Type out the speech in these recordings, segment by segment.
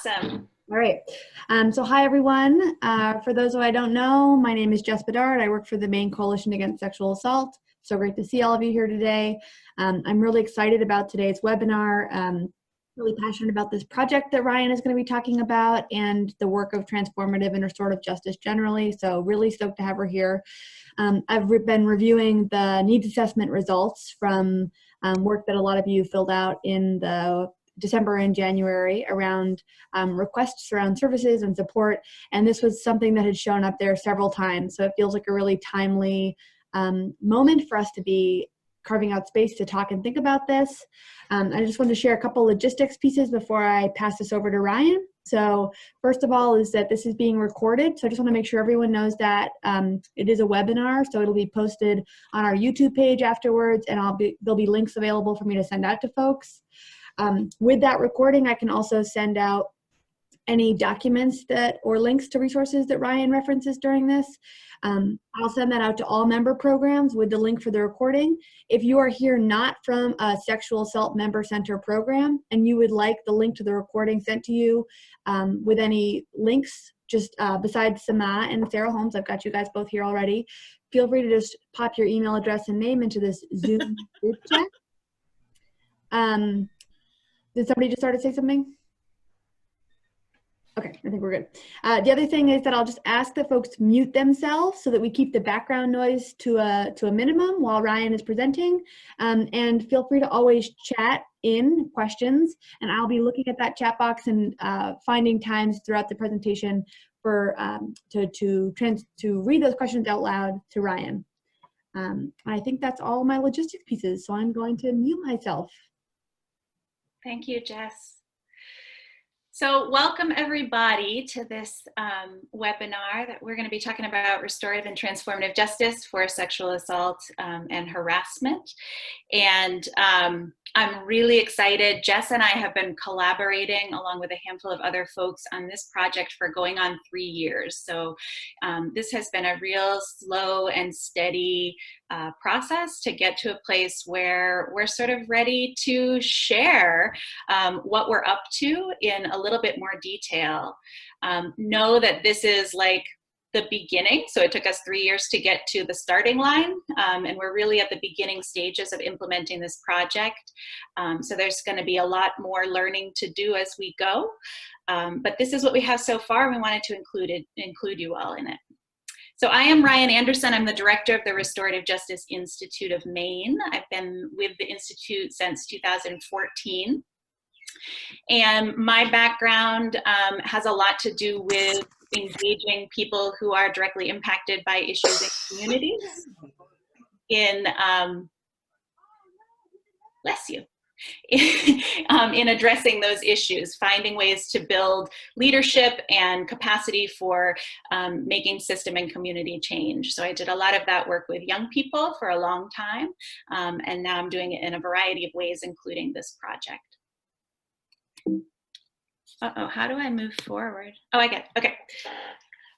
Awesome. All right. So hi, everyone. For those who I don't know, my name is Jess Bedard. I work for the Maine Coalition Against Sexual Assault. So great to see all of you here today. I'm really excited about today's webinar. Really passionate about this project that Ryan is going to be talking about and the work of transformative and restorative justice generally. So really stoked to have her here. I've been reviewing the needs assessment results from work that a lot of you filled out in the December and January around requests around services and support. And this was something that had shown up there several times. So it feels like a really timely moment for us to be carving out space to talk and think about this. I just wanted to share a couple logistics pieces before I pass this over to Ryan. So first of all is that this is being recorded. So I just want to make sure everyone knows that it is a webinar. So it'll be posted on our YouTube page afterwards, and there'll be links available for me to send out to folks. With that recording, I can also send out any documents or links to resources that Ryan references during this. I'll send that out to all member programs with the link for the recording. If you are here not from a sexual assault member center program and you would like the link to the recording sent to you with any links, just besides Sama and Sarah Holmes, I've got you guys both here already, feel free to just pop your email address and name into this Zoom group chat. Did somebody just start to say something? Okay, I think we're good. The other thing is that I'll just ask that folks mute themselves so that we keep the background noise to a minimum while Ryan is presenting. And feel free to always chat in questions, and I'll be looking at that chat box and finding times throughout the presentation for to read those questions out loud to Ryan. I think that's all my logistics pieces, so I'm going to mute myself. Thank you, Jess. So welcome everybody to this webinar that we're going to be talking about restorative and transformative justice for sexual assault and harassment. And I'm really excited. Jess and I have been collaborating along with a handful of other folks on this project for going on 3 years. So this has been a real slow and steady process to get to a place where we're sort of ready to share what we're up to in a little bit more detail. Know that this is like the beginning. So it took us 3 years to get to the starting line, and we're really at the beginning stages of implementing this project. So there's going to be a lot more learning to do as we go. But this is what we have so far, and we wanted to include you all in it. So I am Ryan Anderson. I'm the director of the Restorative Justice Institute of Maine. I've been with the Institute since 2014. And my background has a lot to do with engaging people who are directly impacted by issues in communities in, bless you, in addressing those issues, finding ways to build leadership and capacity for making system and community change. So I did a lot of that work with young people for a long time, and now I'm doing it in a variety of ways, including this project. Uh-oh, how do I move forward? Oh, I get it. Okay.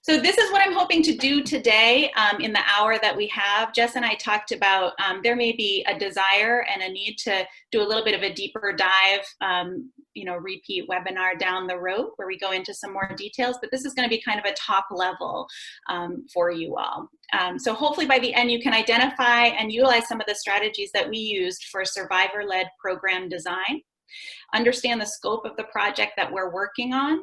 So this is what I'm hoping to do today in the hour that we have. Jess and I talked about there may be a desire and a need to do a little bit of a deeper dive, repeat webinar down the road where we go into some more details, but this is going to be kind of a top level for you all. So hopefully by the end you can identify and utilize some of the strategies that we used for survivor-led program design, understand the scope of the project that we're working on,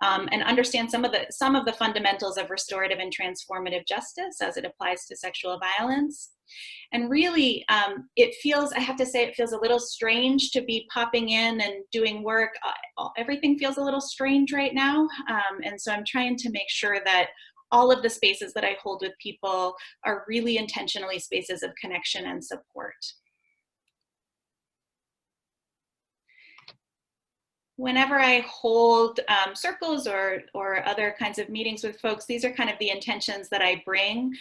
and understand some of the fundamentals of restorative and transformative justice as it applies to sexual violence. And really, I have to say, it feels a little strange to be popping in and doing work. Everything feels a little strange right now. And so I'm trying to make sure that all of the spaces that I hold with people are really intentionally spaces of connection and support. Whenever I hold circles or other kinds of meetings with folks, these are kind of the intentions that I bring.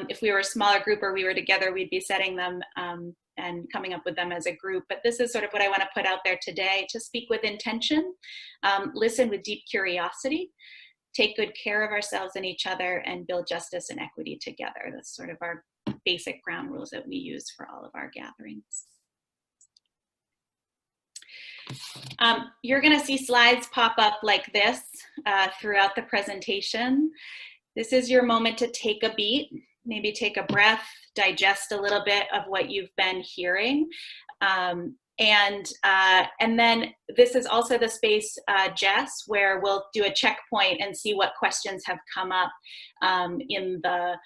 If we were a smaller group or we were together, we'd be setting them and coming up with them as a group. But this is sort of what I want to put out there today: to speak with intention, listen with deep curiosity, take good care of ourselves and each other, and build justice and equity together. That's sort of our basic ground rules that we use for all of our gatherings. You're going to see slides pop up like this throughout the presentation. This is your moment to take a beat, maybe take a breath, digest a little bit of what you've been hearing. And then this is also the space, Jess, where we'll do a checkpoint and see what questions have come up in the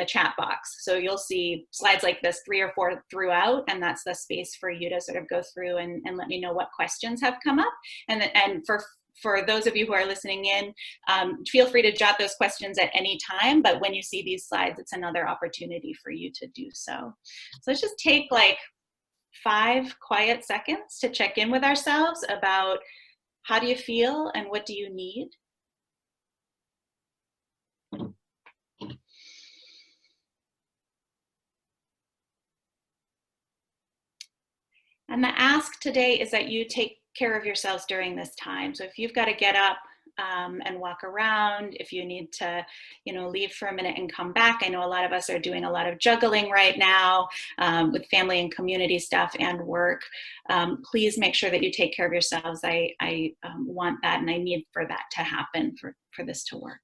chat box. So you'll see slides like this 3 or 4 throughout, and that's the space for you to sort of go through and let me know what questions have come up. And for those of you who are listening in, feel free to jot those questions at any time, but when you see these slides, it's another opportunity for you to do so. So let's just take like 5 quiet seconds to check in with ourselves about how do you feel and what do you need. And the ask today is that you take care of yourselves during this time. So if you've got to get up and walk around, if you need to, leave for a minute and come back. I know a lot of us are doing a lot of juggling right now with family and community stuff and work. Please make sure that you take care of yourselves. I want that, and I need for that to happen for this to work.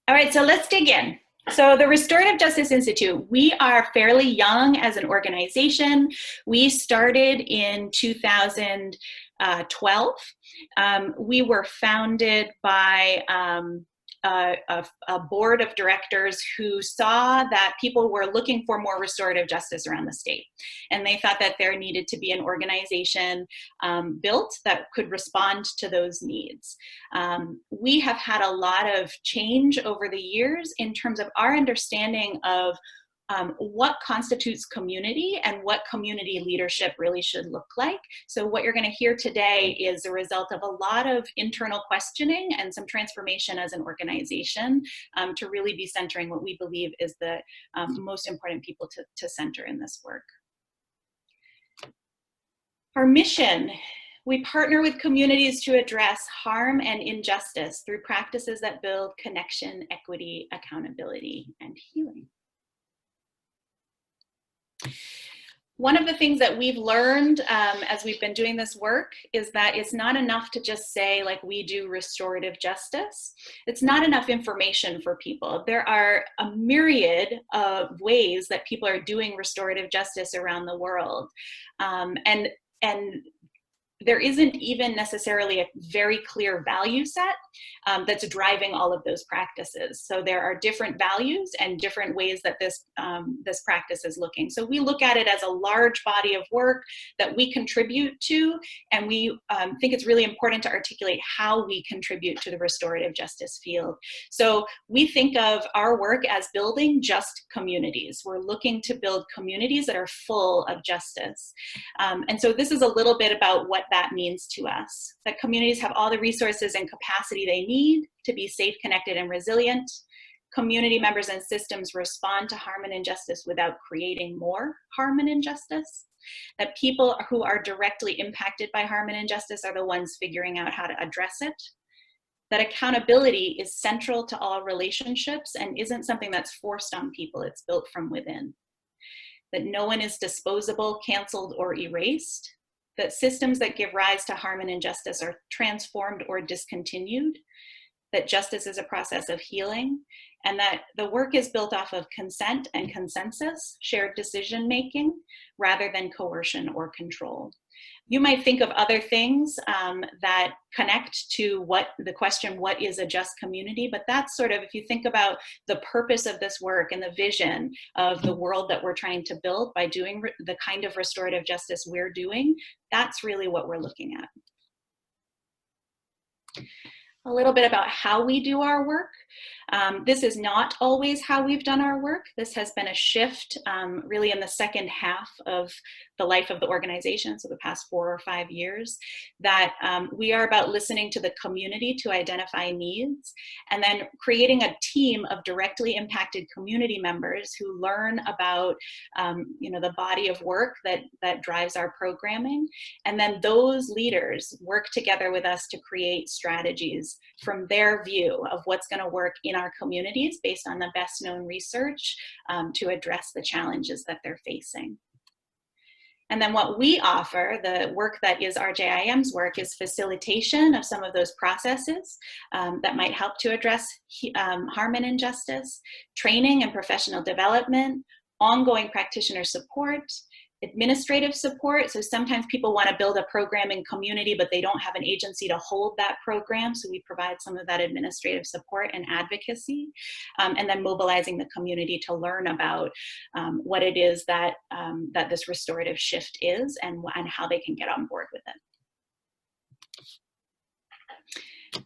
All right, so let's dig in. So the Restorative Justice Institute, we are fairly young as an organization. We started in 2012. We were founded by a board of directors who saw that people were looking for more restorative justice around the state. And they thought that there needed to be an organization built that could respond to those needs. We have had a lot of change over the years in terms of our understanding of what constitutes community and what community leadership really should look like. So what you're going to hear today is a result of a lot of internal questioning and some transformation as an organization to really be centering what we believe is the most important people to center in this work. Our mission: we partner with communities to address harm and injustice through practices that build connection, equity, accountability, and healing. One of the things that we've learned as we've been doing this work is that it's not enough to just say, like, we do restorative justice. It's not enough information for people. There are a myriad of ways that people are doing restorative justice around the world. And there isn't even necessarily a very clear value set that's driving all of those practices. So there are different values and different ways that this practice is looking. So we look at it as a large body of work that we contribute to, and we think it's really important to articulate how we contribute to the restorative justice field. So we think of our work as building just communities. We're looking to build communities that are full of justice. And so this is a little bit about what that means to us, that communities have all the resources and capacity they need to be safe, connected, and resilient. Community members and systems respond to harm and injustice without creating more harm and injustice. That people who are directly impacted by harm and injustice are the ones figuring out how to address it. That accountability is central to all relationships and isn't something that's forced on people, it's built from within. That no one is disposable, canceled, or erased. That systems that give rise to harm and injustice are transformed or discontinued. That justice is a process of healing, and that the work is built off of consent and consensus, shared decision-making, rather than coercion or control. You might think of other things that connect to the question, what is a just community? But that's sort of, if you think about the purpose of this work and the vision of the world that we're trying to build by doing the kind of restorative justice we're doing, that's really what we're looking at. A little bit about how we do our work. This is not always how we've done our work. This has been a shift really in the second half of the life of the organization, so the past 4 or 5 years, that we are about listening to the community to identify needs, and then creating a team of directly impacted community members who learn about the body of work that drives our programming. And then those leaders work together with us to create strategies from their view of what's going to work in our communities based on the best known research to address the challenges that they're facing. And then what we offer, the work that is RJIM's work, is facilitation of some of those processes that might help to address harm and injustice, training and professional development, ongoing practitioner support, administrative support. So sometimes people want to build a program in community, but they don't have an agency to hold that program. So we provide some of that administrative support and advocacy, and then mobilizing the community to learn about what it is that, that this restorative shift is, and how they can get on board with it.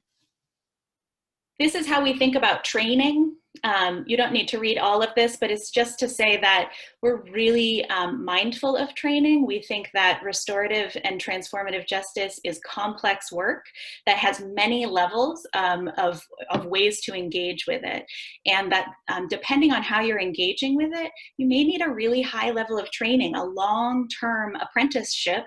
This is how we think about training. You don't need to read all of this, but it's just to say that we're really mindful of training. We think that restorative and transformative justice is complex work that has many levels of ways to engage with it. And that depending on how you're engaging with it, you may need a really high level of training, a long-term apprenticeship,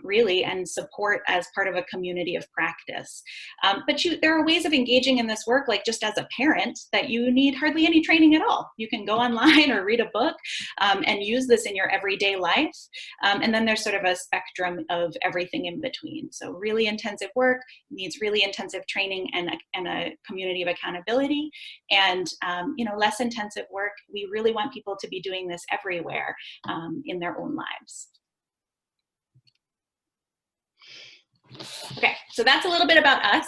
really, and support as part of a community of practice. But there are ways of engaging in this work, like just as a parent, that you need hardly any training at all. You can go online or read a book and use this in your everyday life. And then there's sort of a spectrum of everything in between. So really intensive work needs really intensive training and a community of accountability. And less intensive work, we really want people to be doing this everywhere in their own lives. Okay, so that's a little bit about us.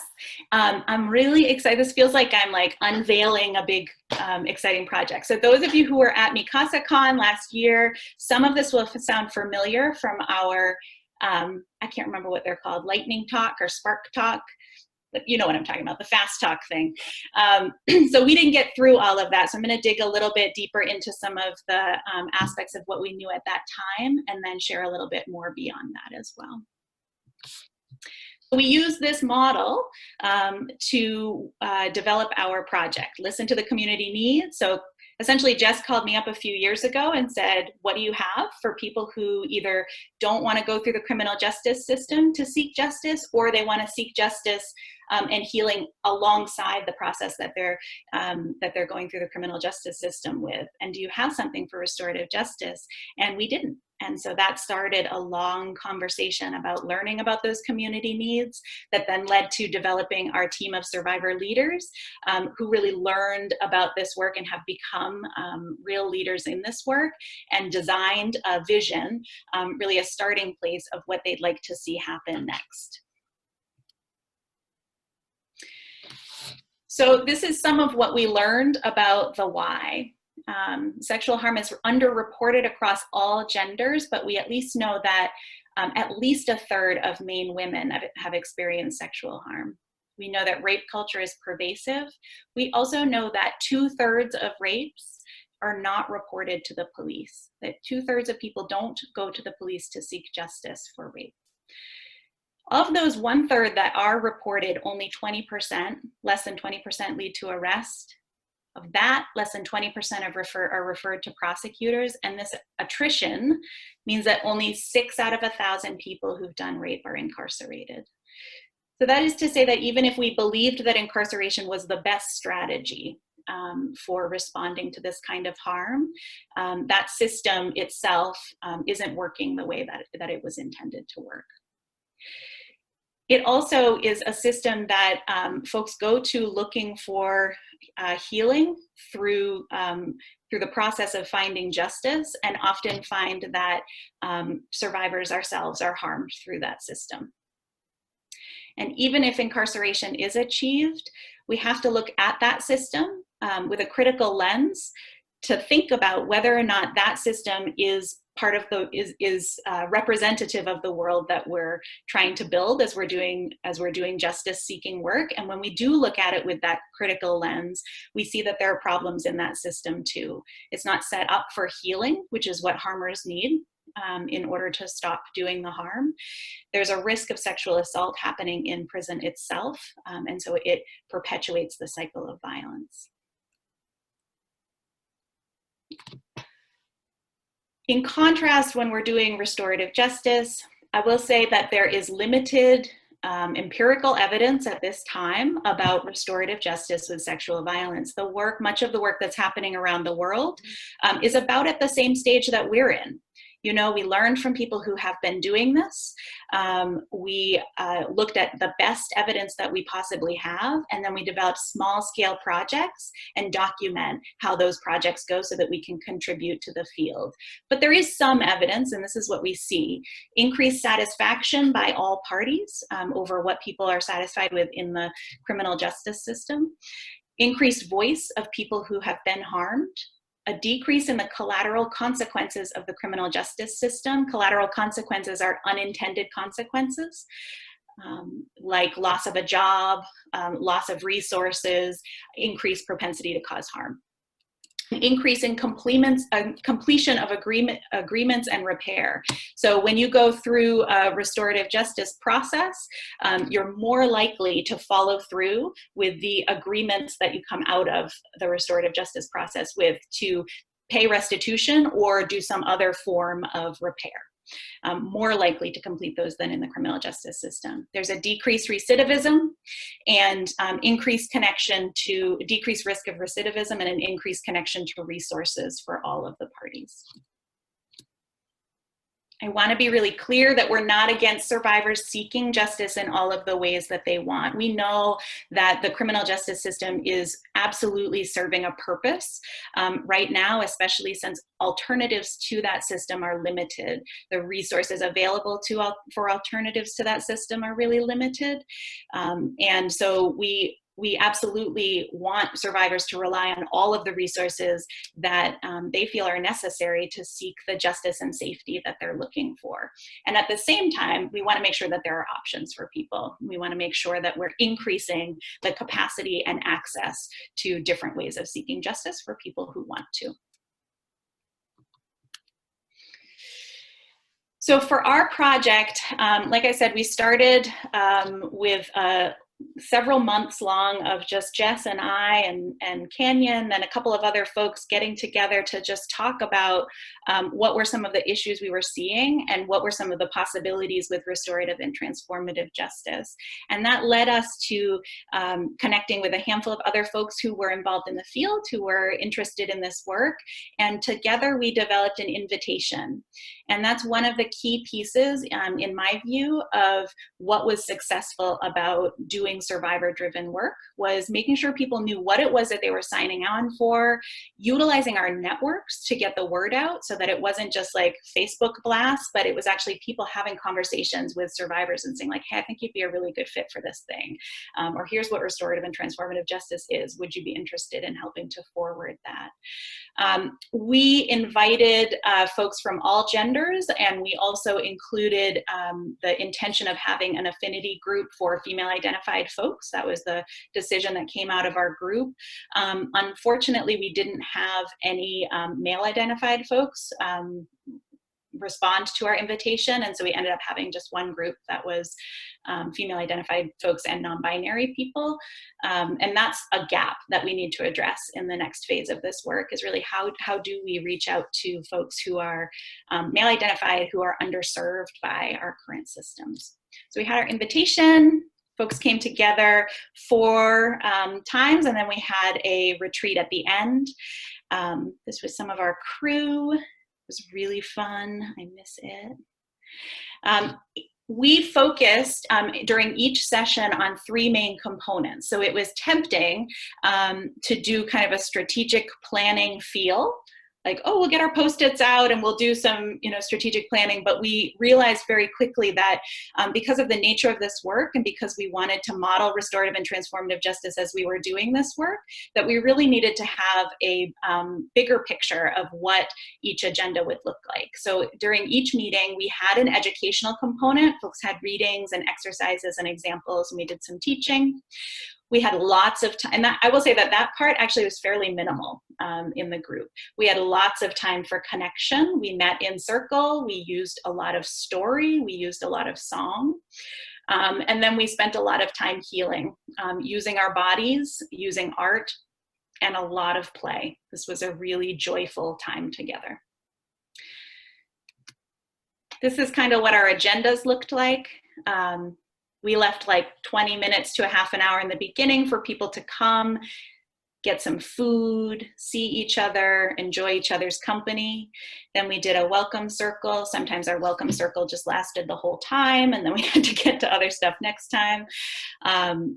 I'm really excited. This feels like I'm unveiling a big, exciting project. So those of you who were at MiCasaCon last year, some of this will sound familiar from our, I can't remember what they're called, lightning talk or spark talk. But you know what I'm talking about, the fast talk thing. So we didn't get through all of that. So I'm going to dig a little bit deeper into some of the aspects of what we knew at that time, and then share a little bit more beyond that as well. We use this model to develop our project, listen to the community needs. So essentially, Jess called me up a few years ago and said, what do you have for people who either don't want to go through the criminal justice system to seek justice, or they want to seek justice and healing alongside the process that they're going through the criminal justice system with? And do you have something for restorative justice? And we didn't. And so that started a long conversation about learning about those community needs that then led to developing our team of survivor leaders who really learned about this work and have become real leaders in this work, and designed a vision, really a starting place of what they'd like to see happen next. So this is some of what we learned about the why. Sexual harm is underreported across all genders, but we at least know that at least a third of Maine women have experienced sexual harm. We know that rape culture is pervasive. We also know that 2/3 of rapes are not reported to the police, that 2/3 of people don't go to the police to seek justice for rape. Of those 1/3 that are reported, only 20%, less than 20%, lead to arrest. Of that, less than 20% are referred to prosecutors, and this attrition means that only 6 out of 1,000 people who've done rape are incarcerated. So that is to say that even if we believed that incarceration was the best strategy for responding to this kind of harm, that system itself isn't working the way that it was intended to work. It also is a system that folks go to looking for healing through the process of finding justice, and often find that survivors ourselves are harmed through that system. And even if incarceration is achieved, we have to look at that system with a critical lens to think about whether or not that system is part of is representative of the world that we're trying to build as we're doing justice seeking work. And when we do look at it with that critical lens, we see that there are problems in that system too. It's not set up for healing, which is what harmers need in order to stop doing the harm. There's a risk of sexual assault happening in prison itself, and so it perpetuates the cycle of violence. In contrast, when we're doing restorative justice, I will say that there is limited empirical evidence at this time about restorative justice with sexual violence. Much of the work that's happening around the world is about at the same stage that we're in. You know, we learned from people who have been doing this. We looked at the best evidence that we possibly have, and then we developed small-scale projects and document how those projects go so that we can contribute to the field. But there is some evidence, and this is what we see: increased satisfaction by all parties over what people are satisfied with in the criminal justice system, increased voice of people who have been harmed, a decrease in the collateral consequences of the criminal justice system. Collateral consequences are unintended consequences, like loss of a job, loss of resources, increased propensity to cause harm. An increase in completion of agreements and repair. So when you go through a restorative justice process, you're more likely to follow through with the agreements that you come out of the restorative justice process with, to pay restitution or do some other form of repair. More likely to complete those than in the criminal justice system. There's a decreased recidivism and decreased risk of recidivism, and an increased connection to resources for all of the parties. I want to be really clear that we're not against survivors seeking justice in all of the ways that they want. We know that the criminal justice system is absolutely serving a purpose right now, especially since alternatives to that system are limited. The resources available for alternatives to that system are really limited. And so we absolutely want survivors to rely on all of the resources that they feel are necessary to seek the justice and safety that they're looking for. And at the same time, we want to make sure that there are options for people. We want to make sure that we're increasing the capacity and access to different ways of seeking justice for people who want to. So for our project, like I said, we started with several months long of just Jess and I and Canyon and a couple of other folks getting together to just talk about what were some of the issues we were seeing and what were some of the possibilities with restorative and transformative justice. And that led us to connecting with a handful of other folks who were involved in the field, who were interested in this work. And together we developed an invitation. And that's one of the key pieces, in my view, of what was successful about doing survivor-driven work, was making sure people knew what it was that they were signing on for, utilizing our networks to get the word out so that it wasn't just like Facebook blasts, but it was actually people having conversations with survivors and saying like, hey, I think you'd be a really good fit for this thing. Or here's what restorative and transformative justice is. Would you be interested in helping to forward that? We invited folks from all genders, and we also included the intention of having an affinity group for female identified folks. That was the decision that came out of our group. Unfortunately, we didn't have any male identified folks respond to our invitation, and so we ended up having just one group that was female identified folks and non-binary people, and that's a gap that we need to address in the next phase of this work, is really how do we reach out to folks who are male identified, who are underserved by our current systems. So we had our invitation, folks came together 4 times, and then we had a retreat at the end. This was some of our crew. It was really fun. I miss it. We focused during each session on 3 main components. So it was tempting to do kind of a strategic planning feel, like, oh, we'll get our Post-its out and we'll do some, strategic planning. But we realized very quickly that because of the nature of this work and because we wanted to model restorative and transformative justice as we were doing this work, that we really needed to have a bigger picture of what each agenda would look like. So during each meeting, we had an educational component. Folks had readings and exercises and examples, and we did some teaching. We had lots of time, and I will say that part actually was fairly minimal in the group. We had lots of time for connection. We met in circle. We used a lot of story. We used a lot of song. And then we spent a lot of time healing, using our bodies, using art, and a lot of play. This was a really joyful time together. This is kind of what our agendas looked like. We left like 20 minutes to a half an hour in the beginning for people to come, get some food, see each other, enjoy each other's company. Then we did a welcome circle. Sometimes our welcome circle just lasted the whole time, and then we had to get to other stuff next time.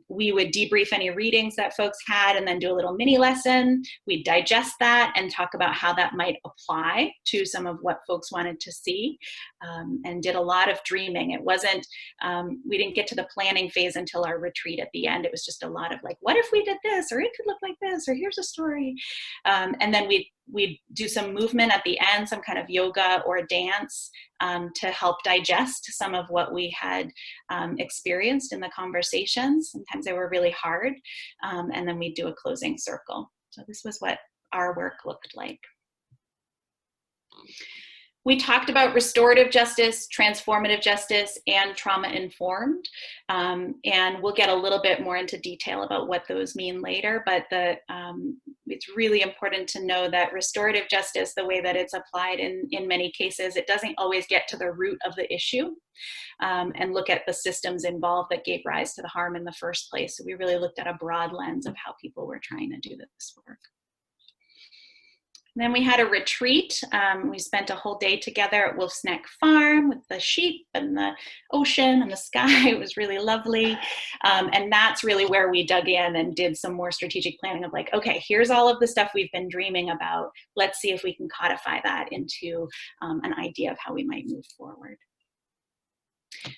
We would debrief any readings that folks had and then do a little mini lesson. We'd digest that and talk about how that might apply to some of what folks wanted to see, and did a lot of dreaming. It wasn't, we didn't get to the planning phase until our retreat at the end. It was just a lot of like, what if we did this, or it could look like this, or here's a story. And then we'd do some movement at the end, some kind of yoga or dance, to help digest some of what we had experienced in the conversations. Sometimes they were really hard. And then we'd do a closing circle. So this was what our work looked like. We talked about restorative justice, transformative justice, and trauma-informed. And we'll get a little bit more into detail about what those mean later, but it's really important to know that restorative justice, the way that it's applied in many cases, it doesn't always get to the root of the issue, and look at the systems involved that gave rise to the harm in the first place. So we really looked at a broad lens of how people were trying to do this work. Then we had a retreat. We spent a whole day together at Wolf's Neck Farm with the sheep and the ocean and the sky. It was really lovely. And that's really where we dug in and did some more strategic planning of like, okay, here's all of the stuff we've been dreaming about. Let's see if we can codify that into an idea of how we might move forward.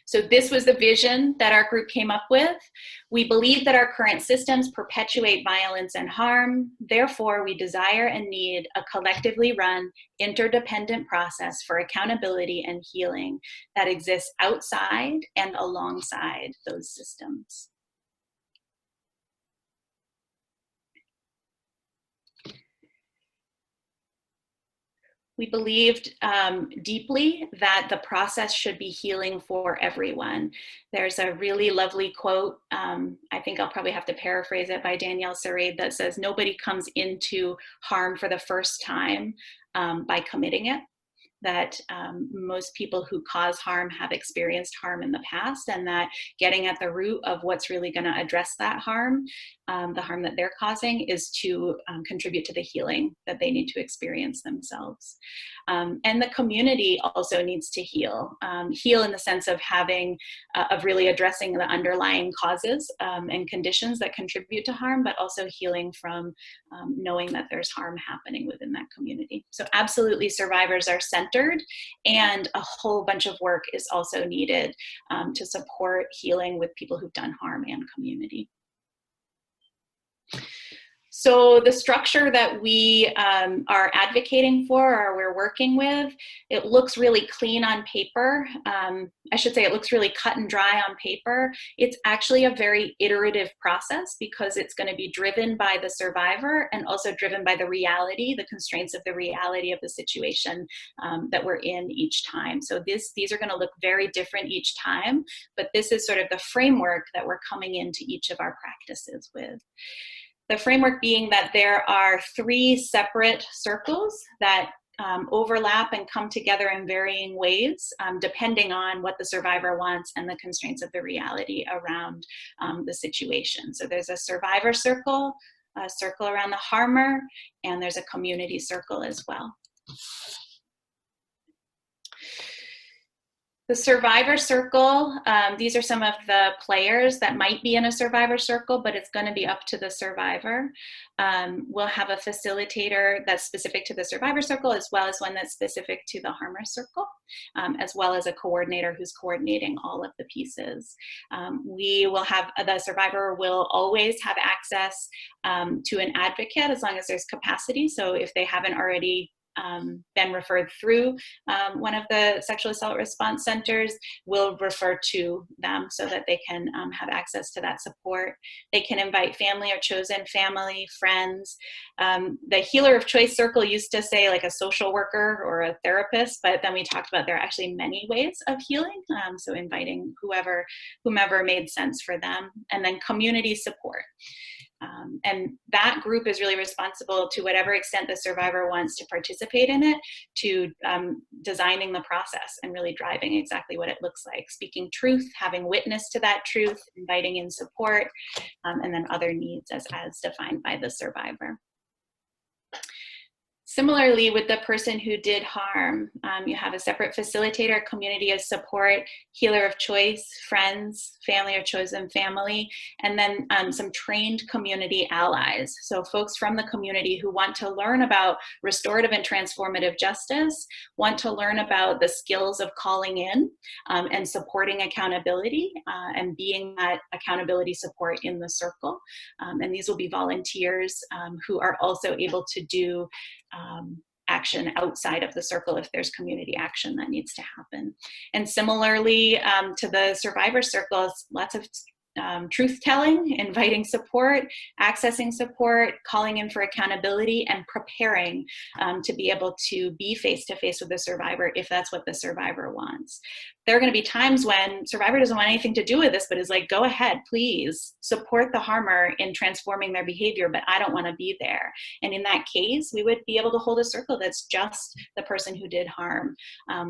So this was the vision that our group came up with. We believe that our current systems perpetuate violence and harm. Therefore, we desire and need a collectively run, interdependent process for accountability and healing that exists outside and alongside those systems. We believed deeply that the process should be healing for everyone. There's a really lovely quote, I think I'll probably have to paraphrase it, by Danielle Sarade, that says, nobody comes into harm for the first time by committing it. That most people who cause harm have experienced harm in the past, and that getting at the root of what's really going to address that harm, the harm that they're causing, is to contribute to the healing that they need to experience themselves. And the community also needs to heal. Heal in the sense of having, of really addressing the underlying causes and conditions that contribute to harm, but also healing from knowing that there's harm happening within that community. So absolutely, survivors are centered, and a whole bunch of work is also needed to support healing with people who've done harm and community. So the structure that we are advocating for, or we're working with, it looks really clean on paper. I should say it looks really cut and dry on paper. It's actually a very iterative process because it's going to be driven by the survivor and also driven by the reality, the constraints of the reality of the situation that we're in each time. So these are going to look very different each time, but this is sort of the framework that we're coming into each of our practices with. The framework being that there are 3 separate circles that overlap and come together in varying ways, depending on what the survivor wants and the constraints of the reality around the situation. So there's a survivor circle, a circle around the harmer, and there's a community circle as well. The survivor circle, these are some of the players that might be in a survivor circle, but it's going to be up to the survivor. We'll have a facilitator that's specific to the survivor circle, as well as one that's specific to the harmer circle, as well as a coordinator who's coordinating all of the pieces. We will have, the survivor will always have access to an advocate as long as there's capacity. So if they haven't already been referred through one of the sexual assault response centers, will refer to them so that they can have access to that support. They can invite family or chosen family, friends. The healer of choice circle used to say like a social worker or a therapist, but then we talked about there are actually many ways of healing. So inviting whomever made sense for them. And then community support. And that group is really responsible, to whatever extent the survivor wants to participate in it, to designing the process and really driving exactly what it looks like. Speaking truth, having witness to that truth, inviting in support, and then other needs as defined by the survivor. Similarly, with the person who did harm, you have a separate facilitator, community of support, healer of choice, friends, family or chosen family, and then some trained community allies. So folks from the community who want to learn about restorative and transformative justice, want to learn about the skills of calling in and supporting accountability and being that accountability support in the circle. And these will be volunteers who are also able to do action outside of the circle if there's community action that needs to happen. And similarly to the survivor circles, lots of truth-telling, inviting support, accessing support, calling in for accountability, and preparing to be able to be face-to-face with the survivor if that's what the survivor wants. There are going to be times when survivor doesn't want anything to do with this, but is like, go ahead, please support the harmer in transforming their behavior, but I don't want to be there. And in that case, we would be able to hold a circle that's just the person who did harm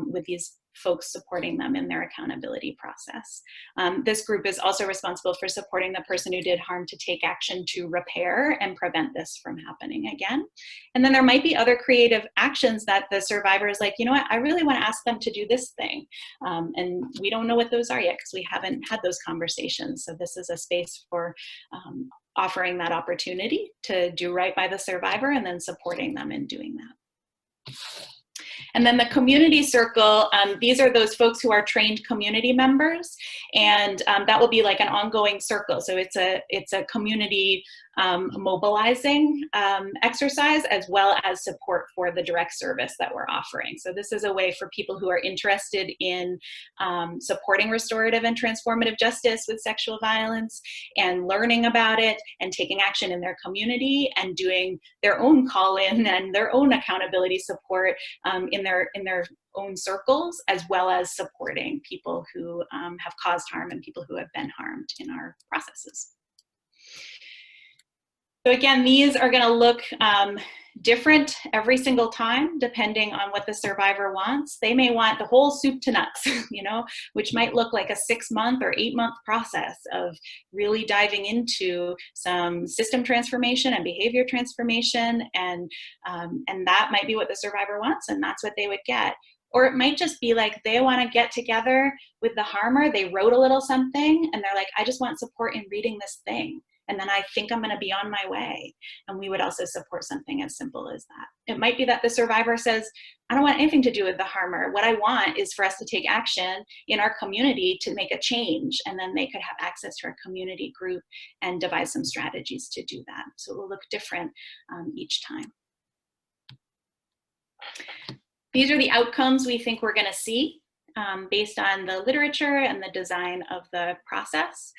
with these folks supporting them in their accountability process. This group is also responsible for supporting the person who did harm to take action to repair and prevent this from happening again. And then there might be other creative actions that the survivor is like, you know what, I really want to ask them to do this thing. And we don't know what those are yet because we haven't had those conversations. So this is a space for offering that opportunity to do right by the survivor and then supporting them in doing that. And then the community circle, these are those folks who are trained community members, and that will be like an ongoing circle. So it's a community mobilizing exercise as well as support for the direct service that we're offering. So this is a way for people who are interested in supporting restorative and transformative justice with sexual violence and learning about it and taking action in their community and doing their own call-in and their own accountability support in their own circles, as well as supporting people who have caused harm and people who have been harmed in our processes. So again, these are going to look different every single time, depending on what the survivor wants. They may want the whole soup to nuts, you know, which might look like a 6-month or 8-month process of really diving into some system transformation and behavior transformation, and that might be what the survivor wants, and that's what they would get. Or it might just be like they want to get together with the harmer, they wrote a little something, and they're like, I just want support in reading this thing. And then I think I'm going to be on my way. And we would also support something as simple as that. It might be that the survivor says, I don't want anything to do with the harmer. What I want is for us to take action in our community to make a change. And then they could have access to our community group and devise some strategies to do that. So it will look different each time. These are the outcomes we think we're going to see based on the literature and the design of the process.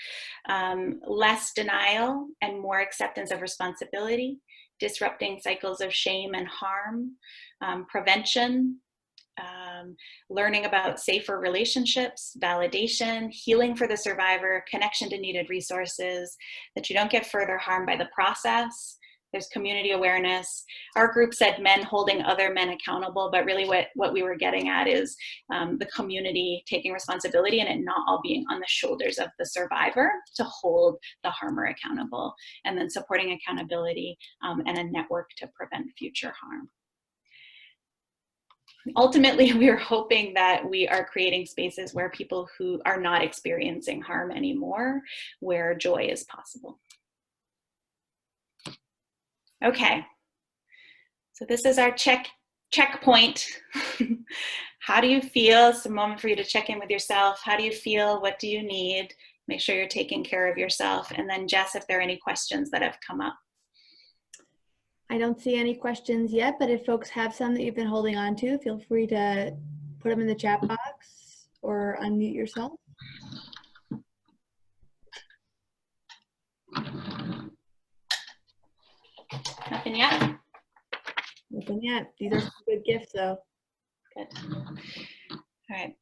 Less denial and more acceptance of responsibility, disrupting cycles of shame and harm, prevention, learning about safer relationships, validation, healing for the survivor, connection to needed resources, that you don't get further harmed by the process. There's community awareness. Our group said men holding other men accountable, but really what we were getting at is the community taking responsibility and it not all being on the shoulders of the survivor to hold the harmer accountable, and then supporting accountability and a network to prevent future harm. Ultimately, we are hoping that we are creating spaces where people who are not experiencing harm anymore, where joy is possible. Okay, so this is our checkpoint. How do you feel? It's a moment for you to check in with yourself. How do you feel? What do you need? Make sure you're taking care of yourself. And then Jess, if there are any questions that have come up. I don't see any questions yet, but if folks have some that you've been holding on to, feel free to put them in the chat box or unmute yourself. Nothing yet? Nothing yet. These are some good gifts, though. Good. All right.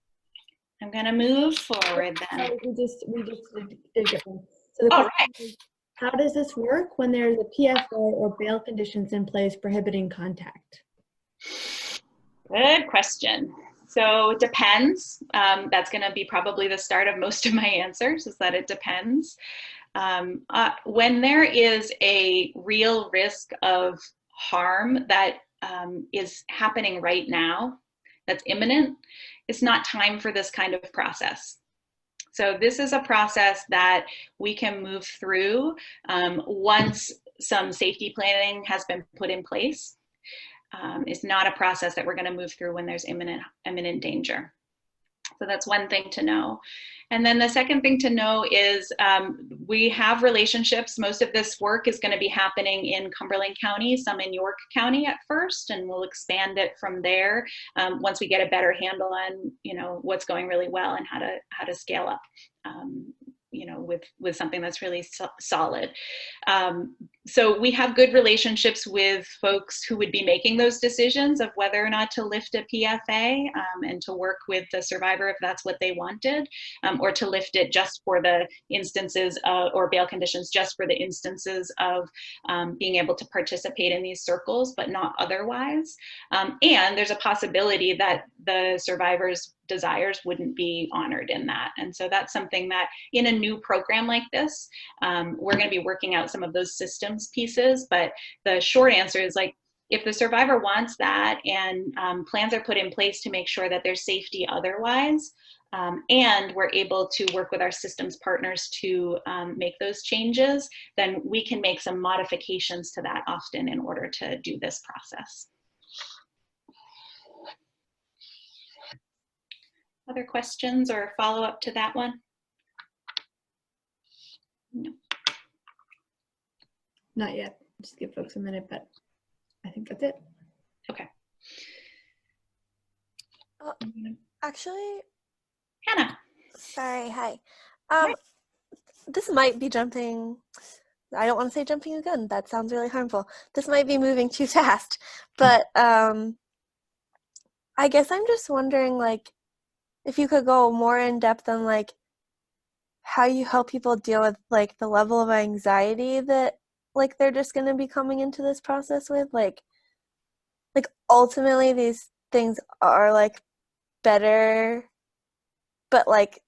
I'm going to move forward then. We just did different. So the All question right. is, How does this work when there's a PFA or bail conditions in place prohibiting contact? Good question. So it depends. That's going to be probably the start of most of my answers, is that it depends. When there is a real risk of harm that is happening right now, that's imminent, it's not time for this kind of process. So this is a process that we can move through once some safety planning has been put in place. It's not a process that we're going to move through when there's imminent danger. So that's one thing to know. And then the second thing to know is we have relationships. Most of this work is going to be happening in Cumberland County, some in York County at first, and we'll expand it from there once we get a better handle on, what's going really well and how to scale up. With something that's really solid. So we have good relationships with folks who would be making those decisions of whether or not to lift a PFA and to work with the survivor if that's what they wanted, or to lift it just for the instances or bail conditions just for the instances of being able to participate in these circles, but not otherwise. And there's a possibility that the survivor's desires wouldn't be honored in that. And so that's something that in a new program like this, we're going to be working out some of those systems pieces. But the short answer is, like, if the survivor wants that and plans are put in place to make sure that there's safety otherwise, and we're able to work with our systems partners to make those changes, then we can make some modifications to that often in order to do this process. Other questions or follow up to that one? No. Not yet. Just give folks a minute, but I think that's it. Okay. Actually, Hannah. sorry, hi. This might be jumping. I don't want to say jumping the gun. That sounds really harmful. This might be moving too fast. But I guess I'm just wondering, like, if you could go more in depth on, like, how you help people deal with, like, the level of anxiety that, like, they're just going to be coming into this process with. Like ultimately these things are, like, better, but, like,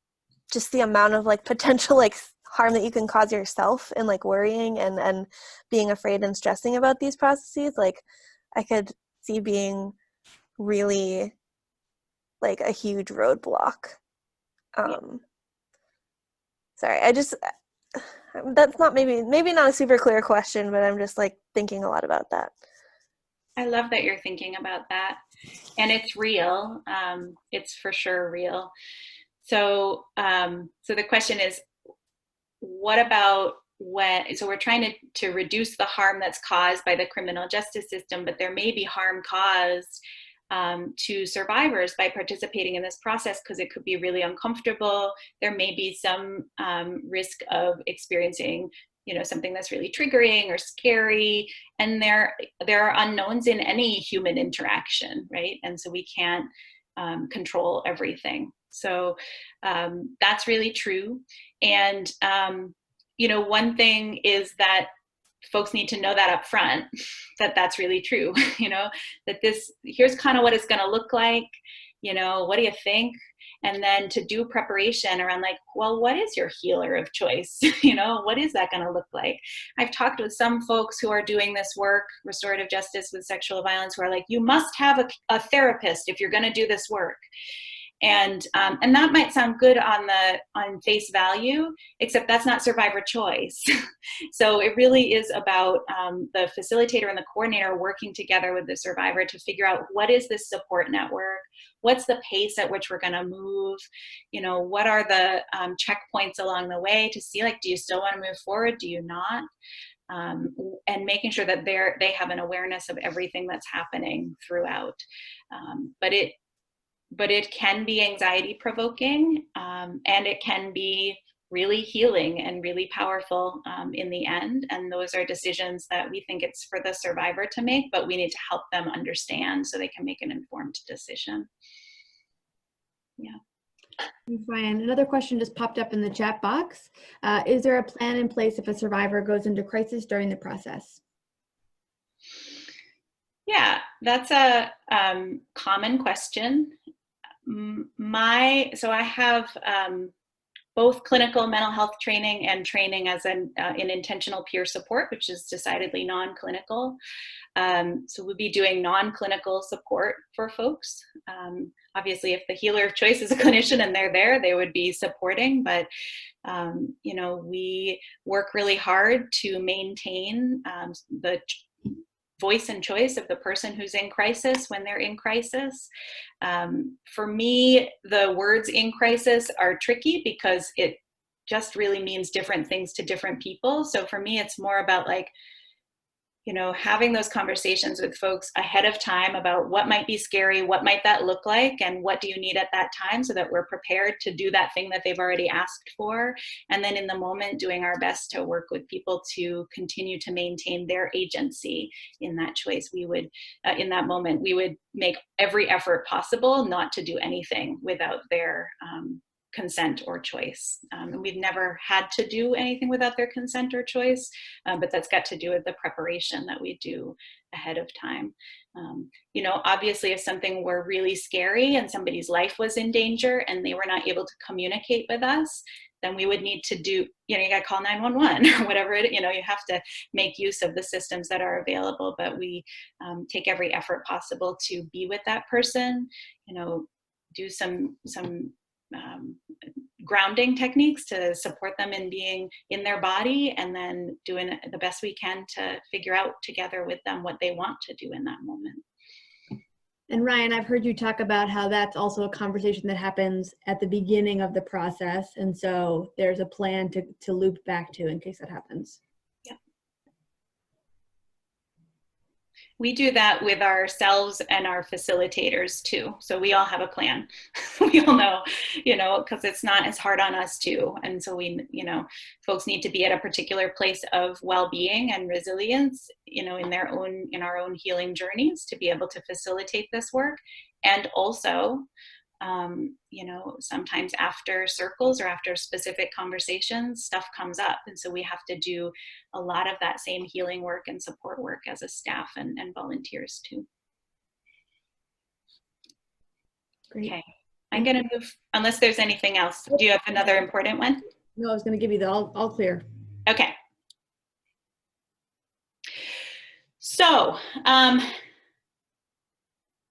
just the amount of, like, potential, like, harm that you can cause yourself and, like, worrying and being afraid and stressing about these processes, like, I could see being really, like, a huge roadblock. Sorry, I just, that's not maybe not a super clear question, but I'm just, like, thinking a lot about that. I love that you're thinking about that, and it's real. It's for sure real. So, so the question is, what about when? So we're trying to reduce the harm that's caused by the criminal justice system, but there may be harm caused to survivors by participating in this process because it could be really uncomfortable. There may be some risk of experiencing something that's really triggering or scary, and there are unknowns in any human interaction, right? And so we can't control everything. So that's really true. And one thing is that folks need to know that up front, that that's really true, that here's kind of what it's going to look like, what do you think? And then to do preparation around, like, well, what is your healer of choice? What is that going to look like? I've talked with some folks who are doing this work, restorative justice with sexual violence, who are like, you must have a therapist if you're going to do this work. And that might sound good on face value, except that's not survivor choice. So it really is about the facilitator and the coordinator working together with the survivor to figure out, what is this support network? What's the pace at which we're going to move? What are the checkpoints along the way to see, like, do you still want to move forward? Do you not? And making sure that they have an awareness of everything that's happening throughout. But it can be anxiety provoking, and it can be really healing and really powerful in the end. And those are decisions that we think it's for the survivor to make, but we need to help them understand so they can make an informed decision. Yeah. Thanks, Ryan. Another question just popped up in the chat box. Is there a plan in place if a survivor goes into crisis during the process? Yeah, that's a common question. So I have both clinical mental health training and training as in intentional peer support, which is decidedly non-clinical. So we'll be doing non-clinical support for folks. Obviously, if the healer of choice is a clinician and they're there, they would be supporting, but you know, we work really hard to maintain the voice and choice of the person who's in crisis when they're in crisis. For me, the words in crisis are tricky because it just really means different things to different people. So for me, it's more about like, you know, having those conversations with folks ahead of time about what might be scary, what might that look like, and what do you need at that time so that we're prepared to do that thing that they've already asked for. And then in the moment, doing our best to work with people to continue to maintain their agency in that choice. We would, in that moment, we would make every effort possible not to do anything without their consent or choice. And we've never had to do anything without their consent or choice, but that's got to do with the preparation that we do ahead of time. You know, obviously if something were really scary and somebody's life was in danger and they were not able to communicate with us, then we would need to do, you know, you got to call 911 or whatever it, you know, you have to make use of the systems that are available, but we take every effort possible to be with that person, you know, do some grounding techniques to support them in being in their body, and then doing the best we can to figure out together with them what they want to do in that moment. And Ryan, I've heard you talk about how that's also a conversation that happens at the beginning of the process. And so there's a plan to loop back to in case that happens. We do that with ourselves and our facilitators too. So we all have a plan. We all know, you know, because it's not as hard on us too. And so we, you know, folks need to be at a particular place of well-being and resilience, you know, in our own healing journeys to be able to facilitate this work. And also, you know, sometimes after circles or after specific conversations, stuff comes up. And so we have to do a lot of that same healing work and support work as a staff and volunteers too. Great. Okay, I'm going to move, unless there's anything else. Do you have another important one? No, I was going to give you the all clear. Okay. So,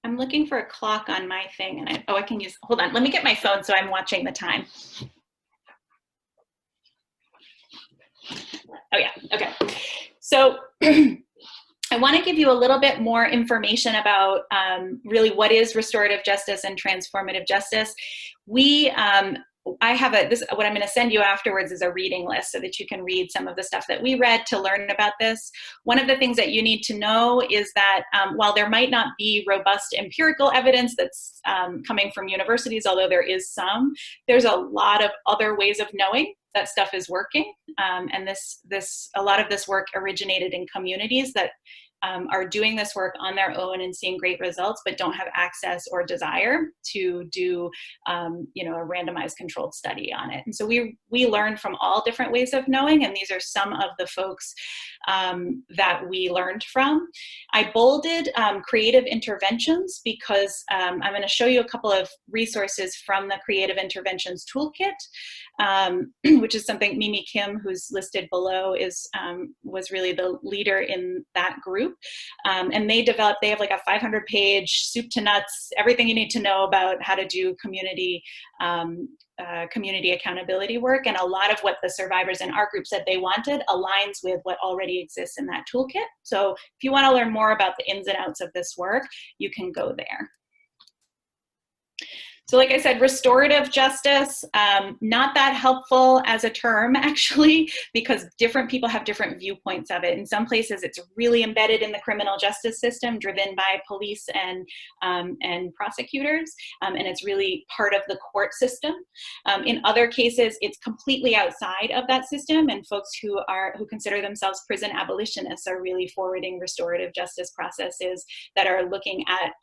I'm looking for a clock on my thing, and I can use, hold on, let me get my phone so I'm watching the time. Oh yeah, okay. So I want to give you a little bit more information about really what is restorative justice and transformative justice. I have what I'm going to send you afterwards is a reading list so that you can read some of the stuff that we read to learn about this. One of the things that you need to know is that while there might not be robust empirical evidence that's coming from universities, although there is some, there's a lot of other ways of knowing that stuff is working. And a lot of this work originated in communities that are doing this work on their own and seeing great results, but don't have access or desire to do, you know, a randomized controlled study on it. And so we learned from all different ways of knowing, and these are some of the folks that we learned from. I bolded creative interventions because I'm going to show you a couple of resources from the Creative Interventions Toolkit, which is something Mimi Kim, who's listed below, was really the leader in that group. And they have like a 500-page soup to nuts, everything you need to know about how to do community accountability work. And a lot of what the survivors in our group said they wanted aligns with what already exists in that toolkit. So if you want to learn more about the ins and outs of this work, you can go there. So like I said, restorative justice, not that helpful as a term actually, because different people have different viewpoints of it. In some places it's really embedded in the criminal justice system, driven by police and prosecutors, and it's really part of the court system. In other cases, it's completely outside of that system, and folks who consider themselves prison abolitionists are really forwarding restorative justice processes that are looking at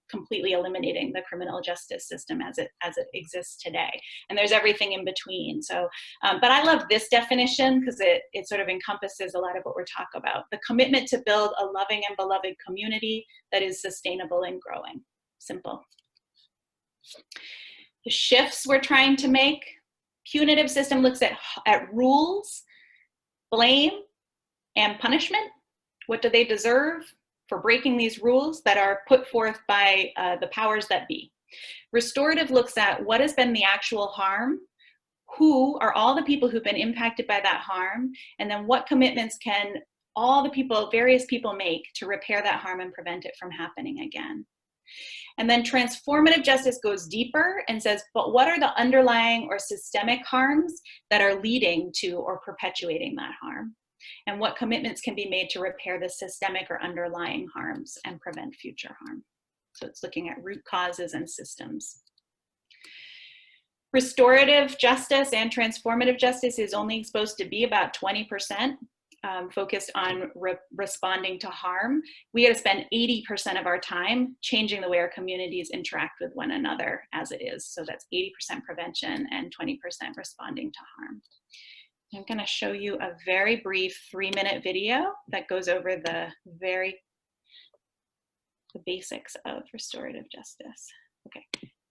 completely eliminating the criminal justice system system as it exists today. And there's everything in between. So, but I love this definition because it sort of encompasses a lot of what we're talking about. The commitment to build a loving and beloved community that is sustainable and growing. Simple. The shifts we're trying to make. Punitive system looks at rules, blame, and punishment. What do they deserve for breaking these rules that are put forth by the powers that be? Restorative looks at what has been the actual harm, who are all the people who've been impacted by that harm, and then what commitments can all the people, various people make to repair that harm and prevent it from happening again. And then transformative justice goes deeper and says, but what are the underlying or systemic harms that are leading to or perpetuating that harm? And what commitments can be made to repair the systemic or underlying harms and prevent future harm? So it's looking at root causes and systems. Restorative justice and transformative justice is only supposed to be about 20%. Focused on responding to harm. We got to spend 80% of our time changing the way our communities interact with one another as it is. So that's 80% prevention and 20% responding to harm. I'm going to show you a very brief 3-minute video that goes over the basics of restorative justice. Okay,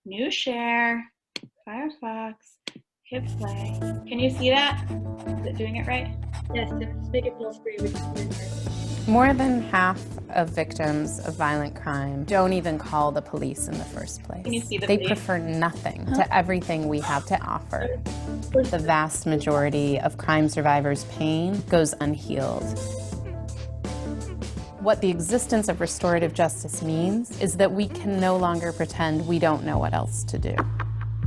new share, Firefox, hit play. Can you see that? Is it doing it right? Yes, just make it full screen. We can see. More than half of victims of violent crime don't even call the police in the first place. Can you see the They video? prefer nothing to everything we have to offer. The vast majority of crime survivors' pain goes unhealed. What the existence of restorative justice means is that we can no longer pretend we don't know what else to do.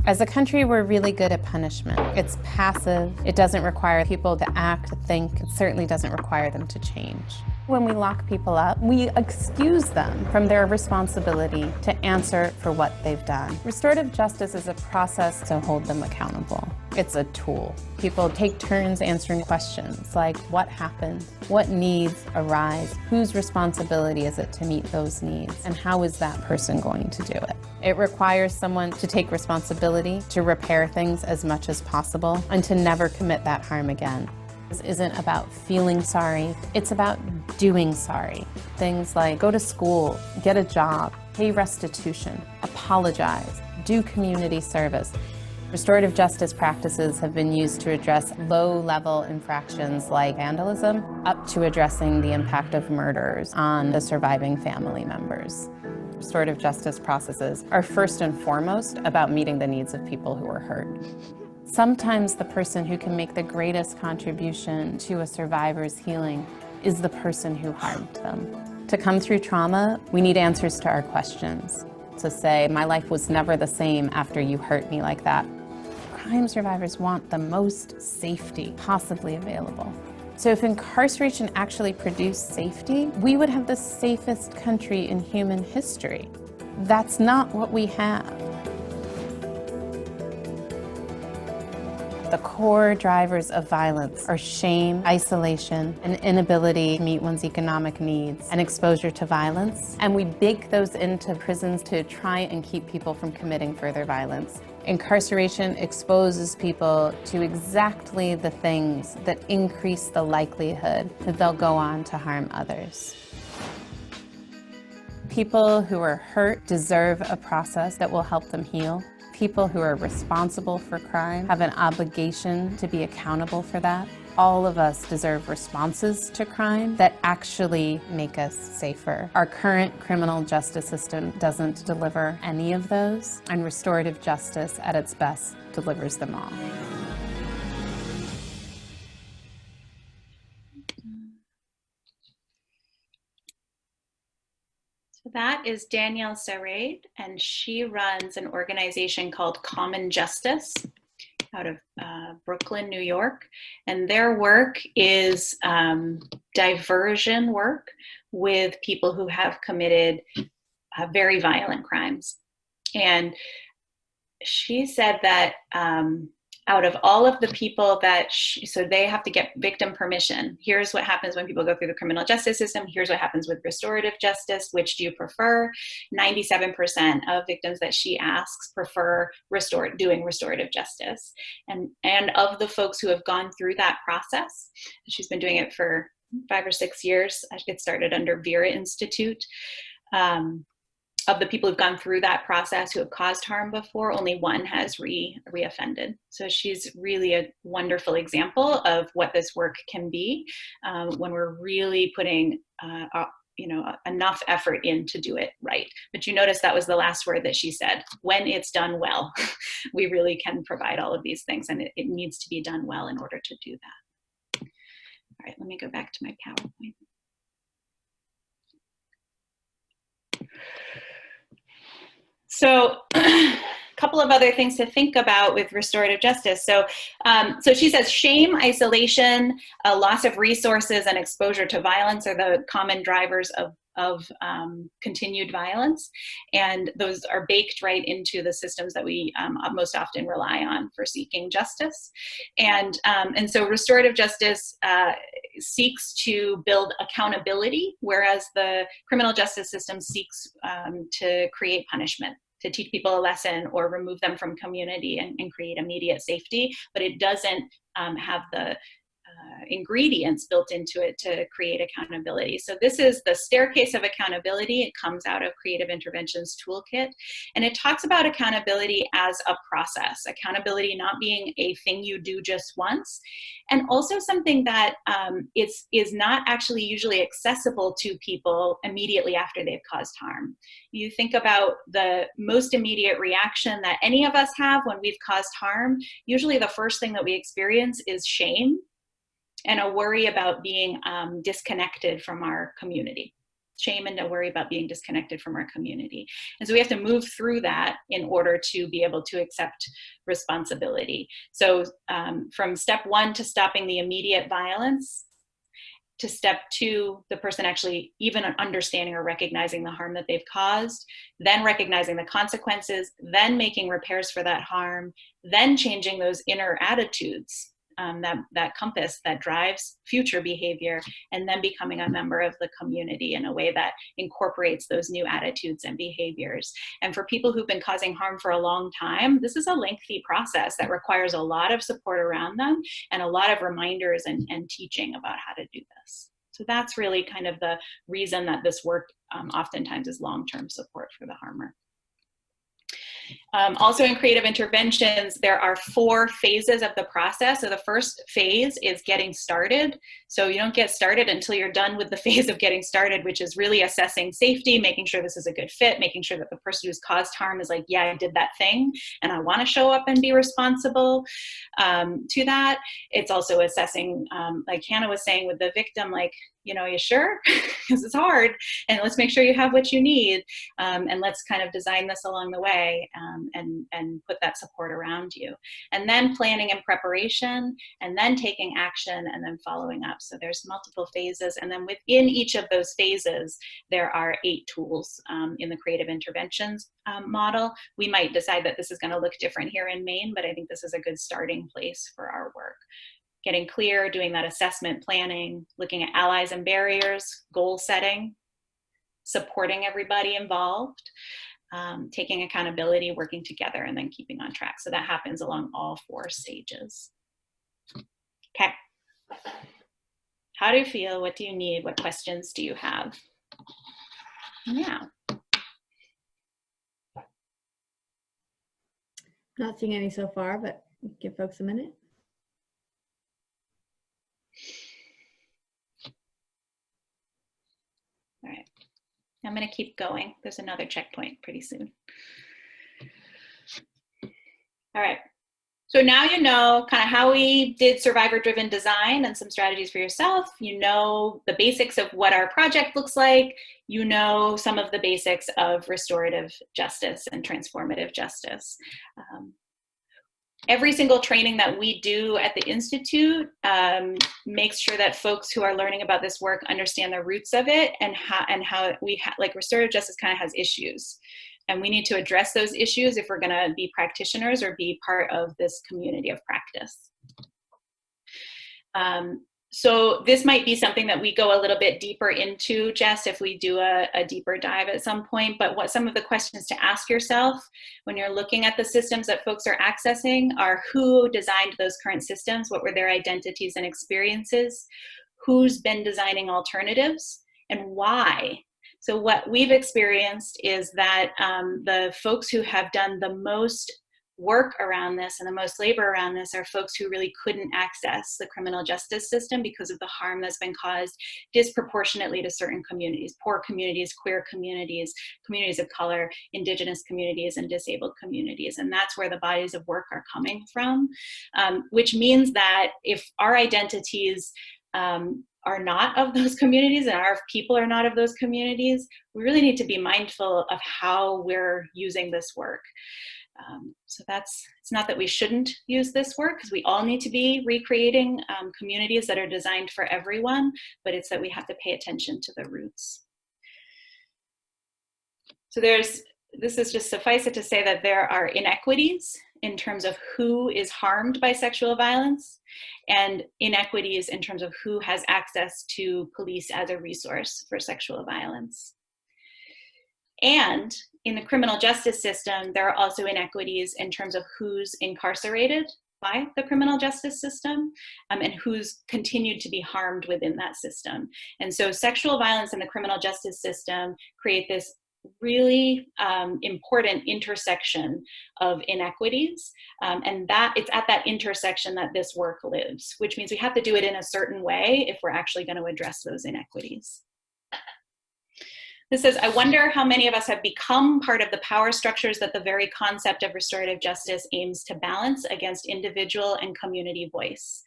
As a country, we're really good at punishment. It's passive. It doesn't require people to act, to think. It certainly doesn't require them to change. When we lock people up, we excuse them from their responsibility to answer for what they've done. Restorative justice is a process to hold them accountable. It's a tool. People take turns answering questions like what happened, what needs arise, whose responsibility is it to meet those needs, and how is that person going to do it? It requires someone to take responsibility, to repair things as much as possible, and to never commit that harm again. This isn't about feeling sorry, it's about doing sorry. Things like go to school, get a job, pay restitution, apologize, do community service. Restorative justice practices have been used to address low-level infractions like vandalism, up to addressing the impact of murders on the surviving family members. Restorative justice processes are first and foremost about meeting the needs of people who are hurt. Sometimes the person who can make the greatest contribution to a survivor's healing is the person who harmed them. To come through trauma, we need answers to our questions. To say, my life was never the same after you hurt me like that. Crime survivors want the most safety possibly available. So if incarceration actually produced safety, we would have the safest country in human history. That's not what we have. The core drivers of violence are shame, isolation, an inability to meet one's economic needs, and exposure to violence. And we bake those into prisons to try and keep people from committing further violence. Incarceration exposes people to exactly the things that increase the likelihood that they'll go on to harm others. People who are hurt deserve a process that will help them heal. People who are responsible for crime have an obligation to be accountable for that. All of us deserve responses to crime that actually make us safer. Our current criminal justice system doesn't deliver any of those, and restorative justice at its best delivers them all. So that is Danielle Sarade, and she runs an organization called Common Justice out of Brooklyn, New York. And their work is diversion work with people who have committed very violent crimes. And she said that out of all of the people that, so they have to get victim permission. Here's what happens when people go through the criminal justice system. Here's what happens with restorative justice. Which do you prefer? 97% of victims that she asks prefer doing restorative justice. And of the folks who have gone through that process, she's been doing it for 5 or 6 years. It started under Vera Institute. Of the people who've gone through that process who have caused harm before, only one has reoffended. So she's really a wonderful example of what this work can be when we're really putting enough effort in to do it right. But you notice that was the last word that she said. When it's done well, we really can provide all of these things, and it needs to be done well in order to do that. All right, let me go back to my PowerPoint. So a couple of other things to think about with restorative justice. So she says shame, isolation, loss of resources, and exposure to violence are the common drivers of continued violence. And those are baked right into the systems that we most often rely on for seeking justice. And so restorative justice seeks to build accountability, whereas the criminal justice system seeks to create punishment, to teach people a lesson or remove them from community and create immediate safety, but it doesn't have the ingredients built into it to create accountability. So this is the staircase of accountability. It comes out of Creative Interventions Toolkit, and it talks about accountability as a process. Accountability not being a thing you do just once, and also something that is not actually usually accessible to people immediately after they've caused harm. You think about the most immediate reaction that any of us have when we've caused harm. Usually the first thing that we experience is shame and a worry about being disconnected from our community. Shame and a worry about being disconnected from our community. And so we have to move through that in order to be able to accept responsibility. So from step 1 to stopping the immediate violence, to step 2, the person actually even understanding or recognizing the harm that they've caused, then recognizing the consequences, then making repairs for that harm, then changing those inner attitudes, that compass that drives future behavior, and then becoming a member of the community in a way that incorporates those new attitudes and behaviors. And for people who've been causing harm for a long time, this is a lengthy process that requires a lot of support around them and a lot of reminders and teaching about how to do this. So that's really kind of the reason that this work oftentimes is long-term support for the harmer. Also in creative interventions, there are 4 phases of the process. So the first phase is getting started. So you don't get started until you're done with the phase of getting started, which is really assessing safety, making sure this is a good fit, making sure that the person who's caused harm is like, yeah, I did that thing and I want to show up and be responsible to that. It's also assessing, like Hannah was saying with the victim, like, you know, you sure? Because it's hard, and let's make sure you have what you need, and let's kind of design this along the way, and put that support around you. And then planning and preparation, and then taking action, and then following up. So there's multiple phases, and then within each of those phases, there are 8 tools in the creative interventions model. We might decide that this is going to look different here in Maine, but I think this is a good starting place for our work. Getting clear, doing that assessment planning, looking at allies and barriers, goal setting, supporting everybody involved, taking accountability, working together, and then keeping on track. So that happens along all 4 stages. Okay. How do you feel? What do you need? What questions do you have? Now. Not seeing any so far, but give folks a minute. All right, I'm going to keep going. There's another checkpoint pretty soon. All right, so now you know kind of how we did survivor-driven design and some strategies for yourself. You know the basics of what our project looks like. You know some of the basics of restorative justice and transformative justice. Every single training that we do at the Institute makes sure that folks who are learning about this work understand the roots of it, and how like restorative justice kind of has issues. And we need to address those issues if we're going to be practitioners or be part of this community of practice. So this might be something that we go a little bit deeper into, Jess, if we do a deeper dive at some point. But what some of the questions to ask yourself when you're looking at the systems that folks are accessing are: who designed those current systems? What were their identities and experiences? Who's been designing alternatives, and why? So what we've experienced is that the folks who have done the most work around this and the most labor around this are folks who really couldn't access the criminal justice system because of the harm that's been caused disproportionately to certain communities: poor communities, queer communities, communities of color, indigenous communities, and disabled communities. And that's where the bodies of work are coming from, which means that if our identities are not of those communities and our people are not of those communities, we really need to be mindful of how we're using this work. So it's not that we shouldn't use this work, because we all need to be recreating communities that are designed for everyone, but it's that we have to pay attention to the roots. So this is just, suffice it to say that there are inequities in terms of who is harmed by sexual violence, and inequities in terms of who has access to police as a resource for sexual violence. And in the criminal justice system, there are also inequities in terms of who's incarcerated by the criminal justice system, and who's continued to be harmed within that system. And so sexual violence in the criminal justice system create this really important intersection of inequities, and that it's at that intersection that this work lives, which means we have to do it in a certain way if we're actually going to address those inequities. This says, I wonder how many of us have become part of the power structures that the very concept of restorative justice aims to balance against individual and community voice.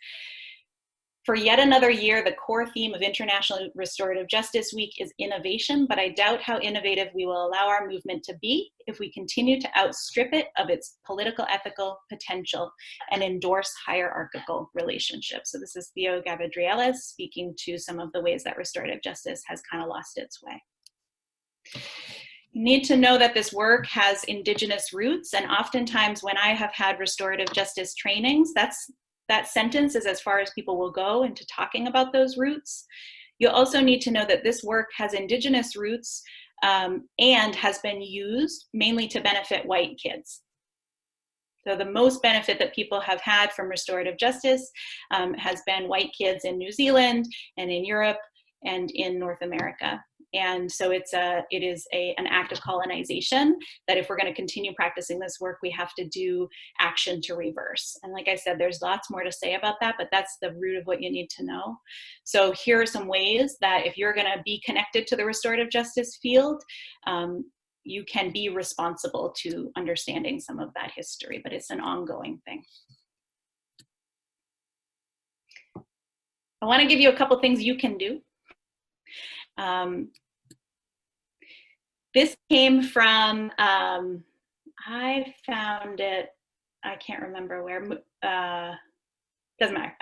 For yet another year, the core theme of International Restorative Justice Week is innovation, but I doubt how innovative we will allow our movement to be if we continue to outstrip it of its political ethical potential and endorse hierarchical relationships. So this is Theo Gavadrielis speaking to some of the ways that restorative justice has kind of lost its way. You need to know that this work has indigenous roots, and oftentimes when I have had restorative justice trainings, that sentence is as far as people will go into talking about those roots. You'll also need to know that this work has indigenous roots and has been used mainly to benefit white kids. So the most benefit that people have had from restorative justice has been white kids in New Zealand and in Europe and in North America. And so it is an act of colonization that if we're going to continue practicing this work, we have to do action to reverse. And like I said, there's lots more to say about that, but that's the root of what you need to know. So here are some ways that if you're going to be connected to the restorative justice field, you can be responsible to understanding some of that history, but it's an ongoing thing. I want to give you a couple things you can do. This came from, I found it, I can't remember where, doesn't matter,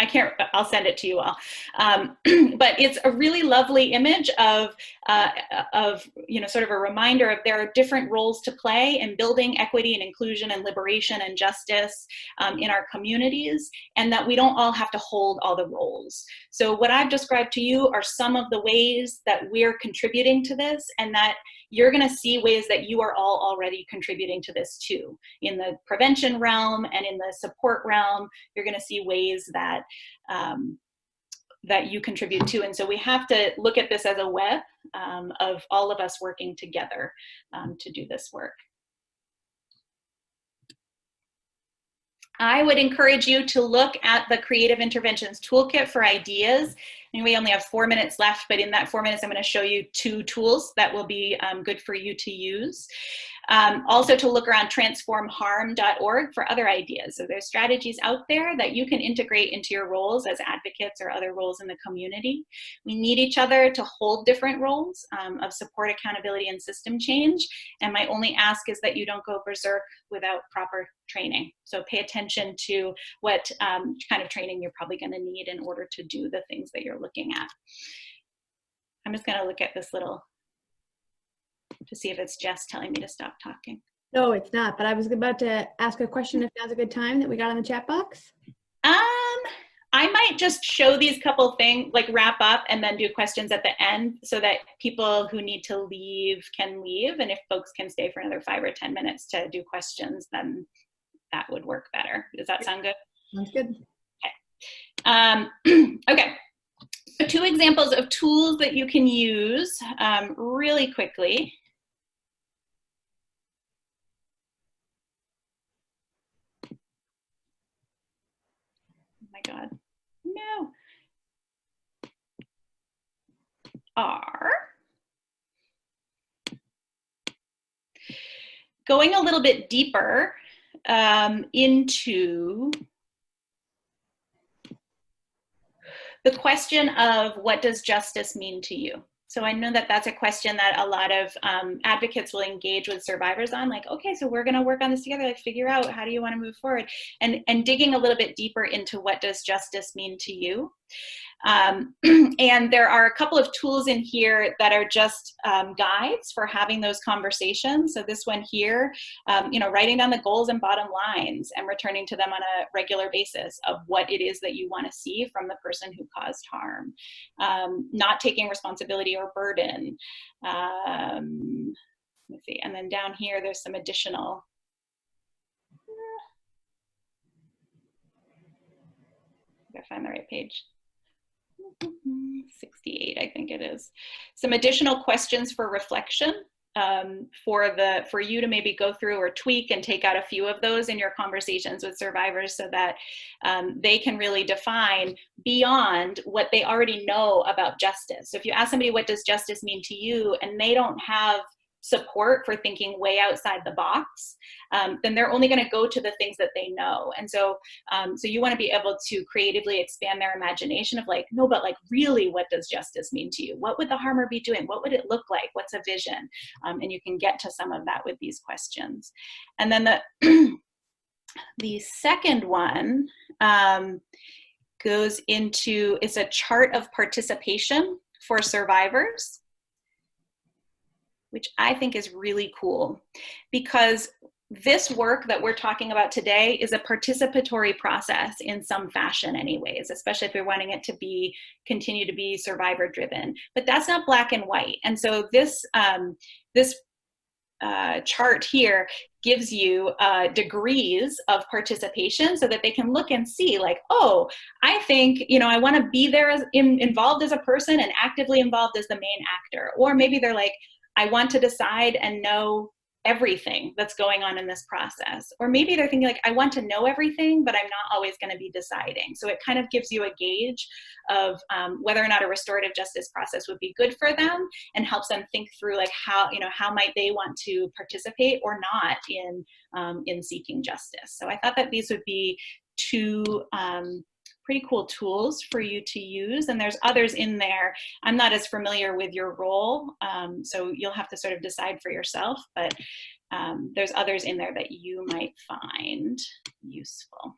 I'll send it to you all. But it's a really lovely image of sort of a reminder of there are different roles to play in building equity and inclusion and liberation and justice in our communities, and that we don't all have to hold all the roles. So what I've described to you are some of the ways that we're contributing to this, and that you're going to see ways that you are all already contributing to this too. In the prevention realm and in the support realm, you're going to see ways that that you contribute to. And so we have to look at this as a web of all of us working together to do this work. I would encourage you to look at the Creative Interventions Toolkit for ideas. And we only have 4 minutes left, but in that 4 minutes, I'm going to show you 2 tools that will be good for you to use. Also to look around transformharm.org for other ideas. So there's strategies out there that you can integrate into your roles as advocates or other roles in the community. We need each other to hold different roles of support, accountability, and system change. And my only ask is that you don't go berserk without proper training. So pay attention to what kind of training you're probably going to need in order to do the things that you're looking at. I'm just going to look at this little to see if it's Jess telling me to stop talking. No, it's not, but I was about to ask a question if now's a good time that we got in the chat box. I might just show these couple things, like wrap up and then do questions at the end so that people who need to leave can leave. And if folks can stay for another 5 or 10 minutes to do questions, then that would work better. Does that sound good? Sounds good. Okay. Okay. So 2 examples of tools that you can use really quickly. Oh my God. No. Are going a little bit deeper into the question of what does justice mean to you? So I know that that's a question that a lot of advocates will engage with survivors on, like, okay, so we're gonna work on this together, like figure out how do you wanna move forward, and digging a little bit deeper into what does justice mean to you. And there are a couple of tools in here that are just guides for having those conversations. So this one here, you know, writing down the goals and bottom lines and returning to them on a regular basis of what it is that you want to see from the person who caused harm. Not taking responsibility or burden. Let's see, and then down here, there's some additional. I gotta find the right page. 68, I think it is. Some additional questions for reflection for you to maybe go through or tweak and take out a few of those in your conversations with survivors so that they can really define beyond what they already know about justice. So if you ask somebody, what does justice mean to you, and they don't have support for thinking way outside the box, then they're only going to go to the things that they know. And so so you want to be able to creatively expand their imagination of like, no, but like really, what does justice mean to you? What would the harmer be doing? What would it look like? What's a vision? And you can get to some of that with these questions. And then the second one goes into, it's a chart of participation for survivors, which I think is really cool, because this work that we're talking about today is a participatory process in some fashion anyways, especially if you're wanting it to be continue to be survivor driven, but that's not black and white. And so this chart here gives you degrees of participation so that they can look and see like, oh, I think, you know, I want to be there as involved as a person and actively involved as the main actor. Or maybe they're like, I want to decide and know everything that's going on in this process. Or maybe they're thinking like, I want to know everything, but I'm not always going to be deciding. So it kind of gives you a gauge of whether or not a restorative justice process would be good for them, and helps them think through like how, you know, how might they want to participate or not in seeking justice. So I thought that these would be 2 pretty cool tools for you to use. And there's others in there. I'm not as familiar with your role, so you'll have to sort of decide for yourself, but there's others in there that you might find useful.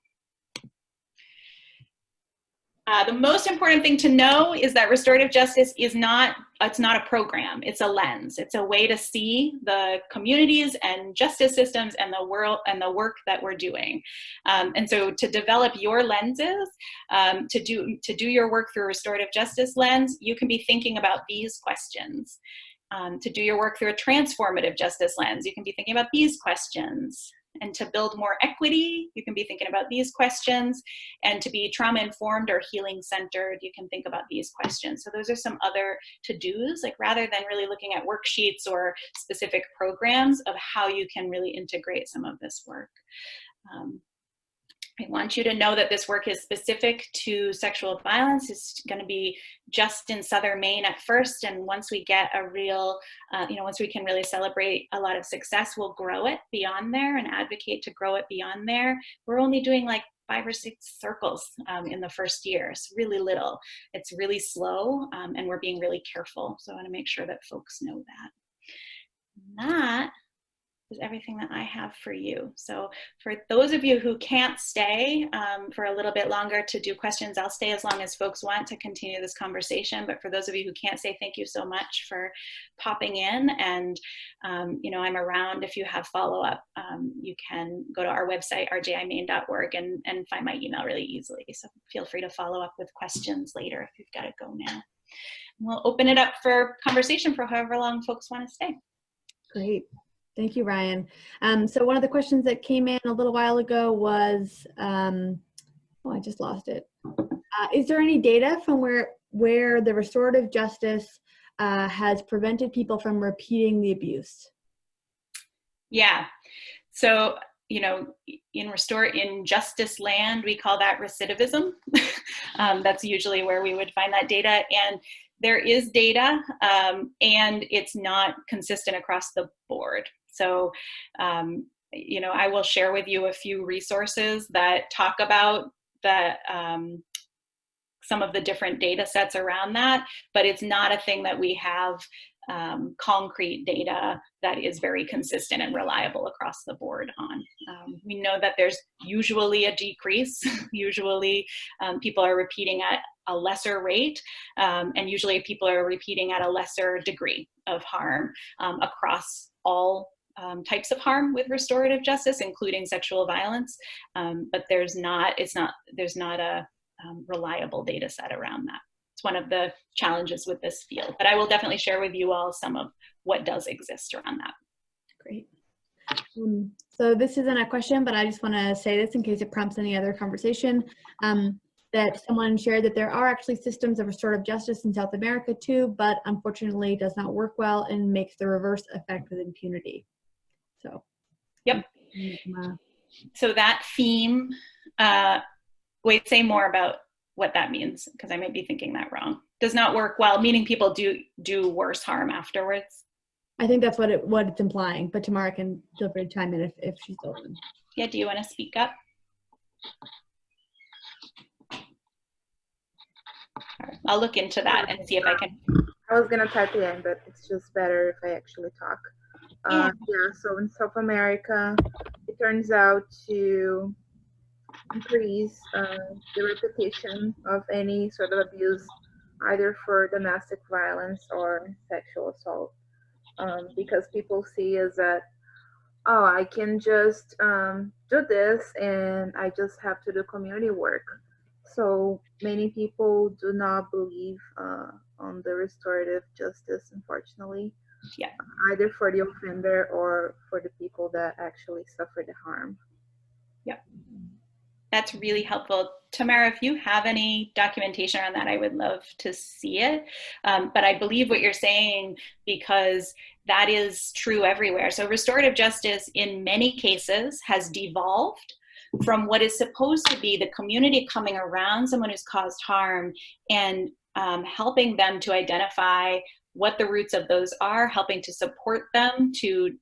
The most important thing to know is that restorative justice is not, it's not a program, it's a lens. It's a way to see the communities and justice systems and the world and the work that we're doing. And so to develop your lenses, to do your work through a restorative justice lens, you can be thinking about these questions. To do your work through a transformative justice lens, you can be thinking about these questions. And to build more equity, you can be thinking about these questions. And to be trauma-informed or healing-centered, you can think about these questions. So those are some other to-dos, like rather than really looking at worksheets or specific programs, of how you can really integrate some of this work. I want you to know that this work is specific to sexual violence. It's going to be just in Southern Maine at first, and once we get a real, once we can really celebrate a lot of success, we'll grow it beyond there and advocate to grow it beyond there. We're only doing like 5 or 6 circles in the first year. It's really little. It's really slow, and we're being really careful. So I want to make sure that folks know that. That is everything that I have for you. So for those of you who can't stay for a little bit longer to do questions, I'll stay as long as folks want to continue this conversation. But for those of you who can't stay, thank you so much for popping in. And, you know, I'm around if you have follow-up. You can go to our website, rjimaine.org, and find my email really easily. So feel free to follow up with questions later if you've got to go now. We'll open it up for conversation for however long folks want to stay. Great. Thank you, Ryan. So one of the questions that came in a little while ago was, oh, I just lost it. Is there any data from where the restorative justice has prevented people from repeating the abuse? Yeah. So, you know, in justice land, we call that recidivism. That's usually where we would find that data. And there is data, and it's not consistent across the board. So, you know, I will share with you a few resources that talk about some of the different data sets around that, but it's not a thing that we have concrete data that is very consistent and reliable across the board on. We know that there's usually a decrease. Usually people are repeating at a lesser rate, and usually people are repeating at a lesser degree of harm across all types of harm with restorative justice, including sexual violence. But there's not a reliable data set around that. It's one of the challenges with this field, but I will definitely share with you all some of what does exist around that. Great. So this isn't a question, but I just want to say this in case it prompts any other conversation, that someone shared that there are actually systems of restorative justice in South America too, but unfortunately does not work well and makes the reverse effect with impunity. So, yep. So that theme, wait, say more about what that means, because I might be thinking that wrong. Does not work well, meaning people do worse harm afterwards. I think that's what it's implying, but Tamara can feel free to chime in if she's open. Yeah, do you want to speak up? All right, I'll look into that and see if I can. I was gonna type it in, but it's just better if I actually talk. Yeah, so in South America, it turns out to increase the repetition of any sort of abuse, either for domestic violence or sexual assault, because people see as that, oh, I can just do this and I just have to do community work. So many people do not believe on the restorative justice, unfortunately, yeah, either for the offender or for the people that actually suffer the harm. Yep. That's really helpful. Tamara, if you have any documentation on that, I would love to see it. But I believe what you're saying, because that is true everywhere. So restorative justice in many cases has devolved from what is supposed to be the community coming around someone who's caused harm and helping them to identify what the roots of those are, helping to support them to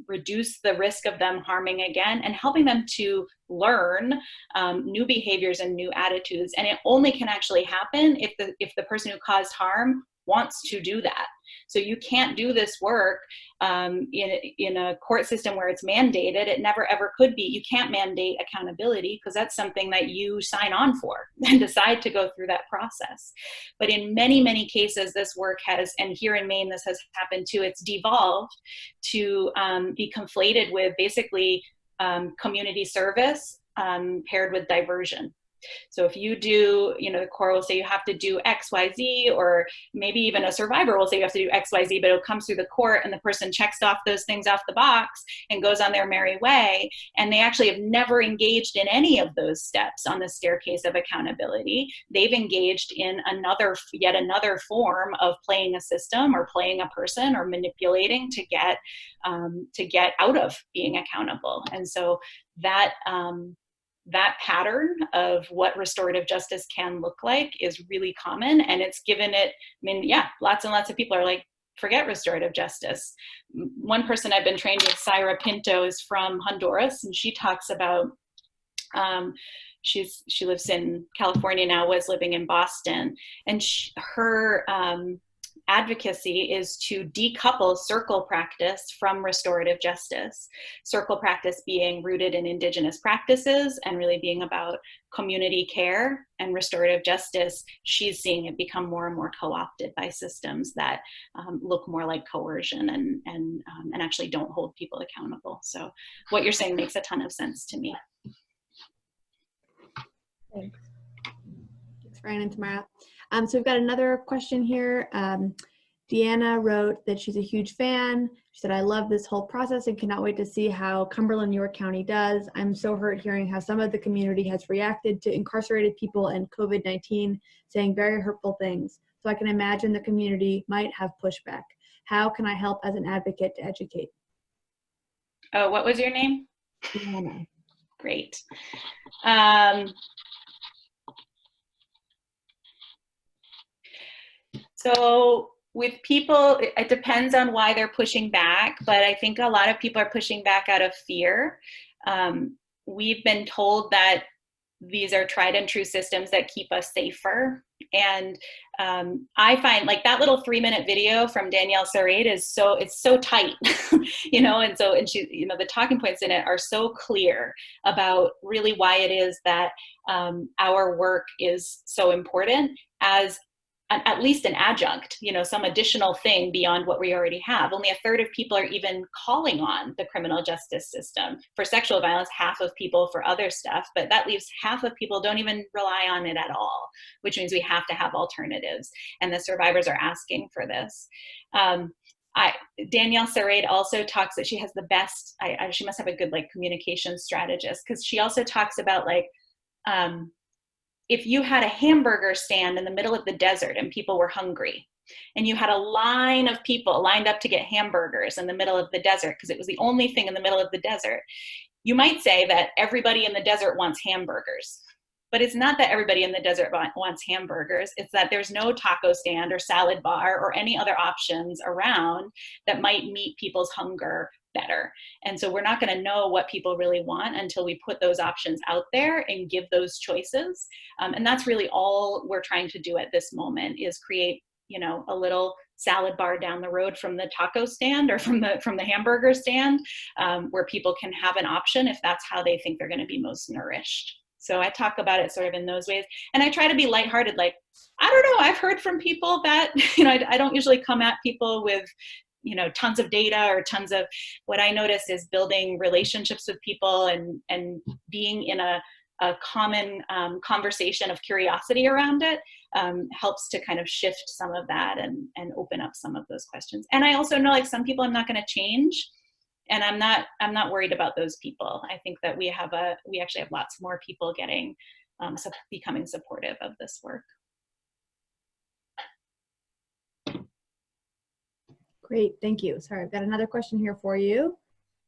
reduce the risk of them harming again, and helping them to learn new behaviors and new attitudes. And it only can actually happen if the person who caused harm wants to do that. So you can't do this work in a court system where it's mandated. It never ever could be. You can't mandate accountability because that's something that you sign on for and decide to go through that process. But in many, many cases, this work has, and here in Maine, this has happened too, it's devolved to be conflated with basically community service paired with diversion. So if you do, the court will say you have to do X, Y, Z, or maybe even a survivor will say you have to do X, Y, Z, but it'll come through the court and the person checks off those things off the box and goes on their merry way. And they actually have never engaged in any of those steps on the staircase of accountability. They've engaged in yet another form of playing a system or playing a person or manipulating to get out of being accountable. And so that pattern of what restorative justice can look like is really common, and it's given it, lots and lots of people are like, forget restorative justice. One person I've been trained with, Syra Pinto, is from Honduras, and she talks about, she lives in California now, was living in Boston, and her advocacy is to decouple circle practice from restorative justice. Circle practice being rooted in Indigenous practices and really being about community care, and restorative justice, she's seeing it become more and more co-opted by systems that look more like coercion and actually don't hold people accountable. So what you're saying makes a ton of sense to me. Thanks. Thanks, Ryan and Tamara. So we've got another question here. Deanna wrote that she's a huge fan. She said, I love this whole process and cannot wait to see how Cumberland, York County does. I'm so hurt hearing how some of the community has reacted to incarcerated people and COVID-19, saying very hurtful things. So I can imagine the community might have pushback. How can I help as an advocate to educate? Oh, what was your name? Deanna. Great. So with people, it depends on why they're pushing back, but I think a lot of people are pushing back out of fear. We've been told that these are tried and true systems that keep us safer. And I find like that little 3-minute video from Danielle Sarade is it's so tight, you know, and she, you know, the talking points in it are so clear about really why it is that our work is so important as at least an adjunct, you know, some additional thing beyond what we already have. Only a third of people are even calling on the criminal justice system for sexual violence, half of people for other stuff, but that leaves half of people don't even rely on it at all, which means we have to have alternatives. And the survivors are asking for this. Danielle Sarade also talks that she has the best, she must have a good like communication strategist, because she also talks about like, if you had a hamburger stand in the middle of the desert and people were hungry, and you had a line of people lined up to get hamburgers in the middle of the desert because it was the only thing in the middle of the desert, you might say that everybody in the desert wants hamburgers. But it's not that everybody in the desert wants hamburgers. It's that there's no taco stand or salad bar or any other options around that might meet people's hunger better. And so we're not going to know what people really want until we put those options out there and give those choices. And that's really all we're trying to do at this moment, is create, you know, a little salad bar down the road from the taco stand or from the hamburger stand, where people can have an option if that's how they think they're going to be most nourished. So I talk about it sort of in those ways. And I try to be lighthearted, like, I don't know, I've heard from people that, you know, I don't usually come at people with, you know, tons of data or tons of, what I notice is building relationships with people and being in a common conversation of curiosity around it helps to kind of shift some of that and open up some of those questions. And I also know like some people I'm not going to change. And I'm not worried about those people. I think that we actually have lots more people getting, becoming supportive of this work. Great, thank you. Sorry, I've got another question here for you.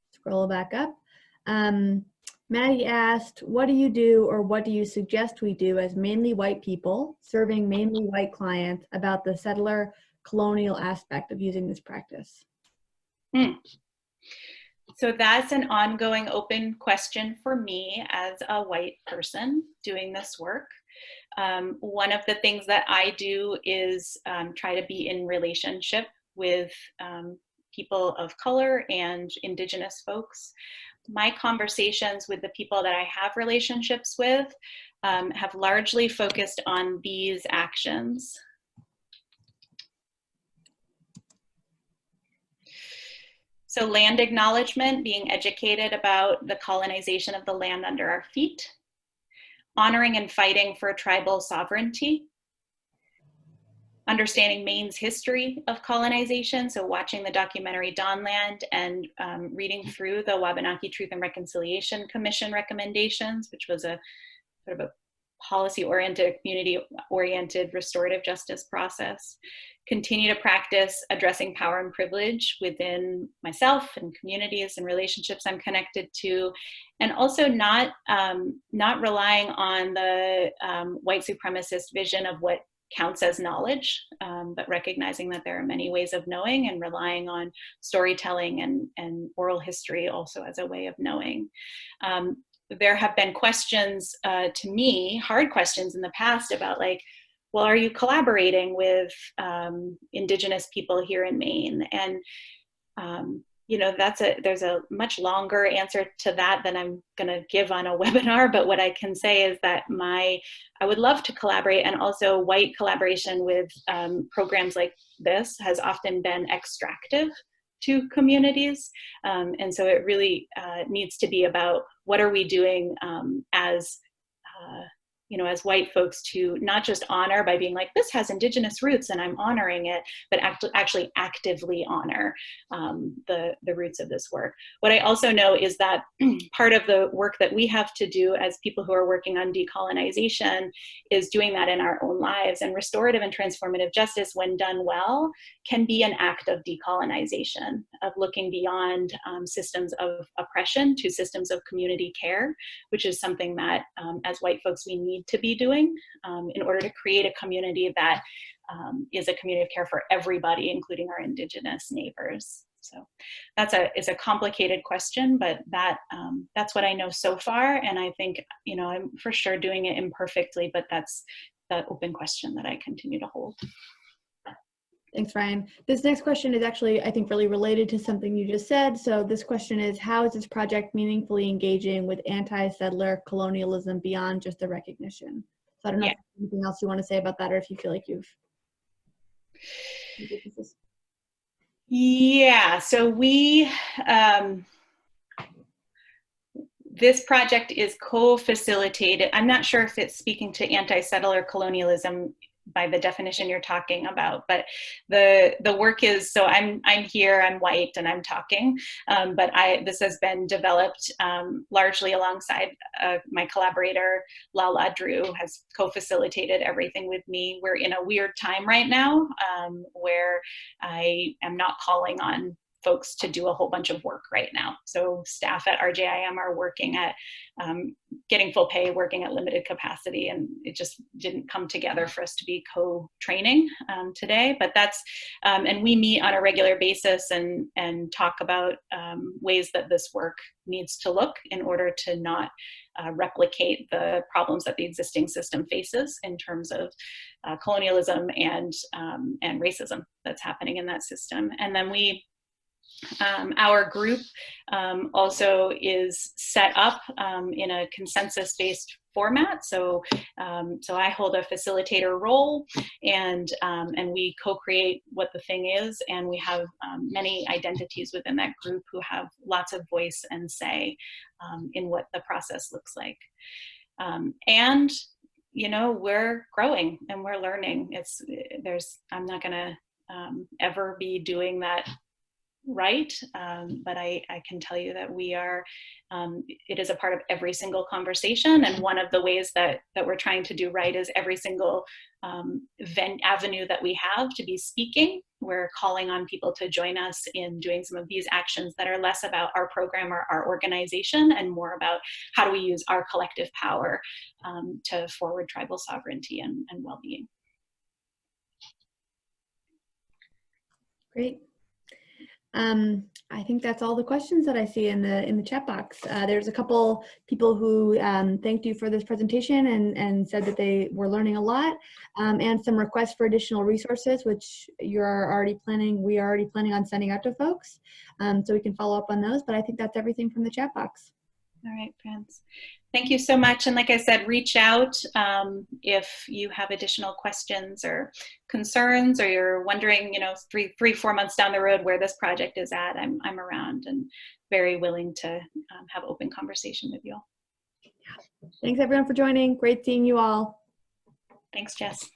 Scroll back up. Maddie asked, what do you do or what do you suggest we do as mainly white people serving mainly white clients about the settler colonial aspect of using this practice? So that's an ongoing open question for me as a white person doing this work. One of the things that I do is try to be in relationship with people of color and Indigenous folks. My conversations with the people that I have relationships with have largely focused on these actions. So land acknowledgement, being educated about the colonization of the land under our feet, honoring and fighting for tribal sovereignty, understanding Maine's history of colonization, so watching the documentary Dawnland and reading through the Wabanaki Truth and Reconciliation Commission recommendations, which was a sort of a policy-oriented, community-oriented restorative justice process. Continue to practice addressing power and privilege within myself and communities and relationships I'm connected to, and also not relying on the white supremacist vision of what counts as knowledge, but recognizing that there are many ways of knowing and relying on storytelling and oral history also as a way of knowing. There have been questions to me, hard questions in the past about like, well, are you collaborating with Indigenous people here in Maine? And you know, there's a much longer answer to that than I'm going to give on a webinar, but what I can say is that I would love to collaborate, and also white collaboration with programs like this has often been extractive to communities. And so it really needs to be about what are we doing as you know, as white folks, to not just honor by being like, this has Indigenous roots and I'm honoring it, but actually actively honor the roots of this work. What I also know is that part of the work that we have to do as people who are working on decolonization is doing that in our own lives. And restorative and transformative justice, when done well, can be an act of decolonization, of looking beyond systems of oppression to systems of community care, which is something that as white folks we need to be doing in order to create a community that is a community of care for everybody, including our Indigenous neighbors. So it's a complicated question, but that's what I know so far. And I think, you know, I'm for sure doing it imperfectly, but that's the open question that I continue to hold. Thanks, Ryan. This next question is actually, I think, really related to something you just said. So this question is, how is this project meaningfully engaging with anti-settler colonialism beyond just the recognition? So I don't know if there's anything else you want to say about that, or if you feel like you've... Yeah, so this project is co-facilitated. I'm not sure if it's speaking to anti-settler colonialism by the definition you're talking about, but the work is, so I'm here, I'm white, and I'm talking, but this has been developed largely alongside my collaborator, Lala Drew, has co-facilitated everything with me. We're in a weird time right now where I am not calling on folks to do a whole bunch of work right now. So staff at RJIM are working at getting full pay, working at limited capacity, and it just didn't come together for us to be co-training today. But that's, and we meet on a regular basis and talk about ways that this work needs to look in order to not replicate the problems that the existing system faces in terms of colonialism and racism that's happening in that system. And then our group also is set up in a consensus-based format. So I hold a facilitator role, and we co-create what the thing is, and we have many identities within that group who have lots of voice and say in what the process looks like. And you know, we're growing and we're learning. I'm not gonna ever be doing that right, but I can tell you that we are, it is a part of every single conversation, and one of the ways that we're trying to do right is every single avenue that we have to be speaking, we're calling on people to join us in doing some of these actions that are less about our program or our organization and more about how do we use our collective power to forward tribal sovereignty and well-being. Great. I think that's all the questions that I see in the chat box. There's a couple people who thanked you for this presentation and said that they were learning a lot, and some requests for additional resources, which we are already planning on sending out to folks, so we can follow up on those. But I think that's everything from the chat box. All right, friends. Thank you so much. And like I said, reach out if you have additional questions or concerns, or you're wondering, you know, 4 months down the road where this project is at. I'm around and very willing to have open conversation with you all. Thanks everyone for joining. Great seeing you all. Thanks, Jess.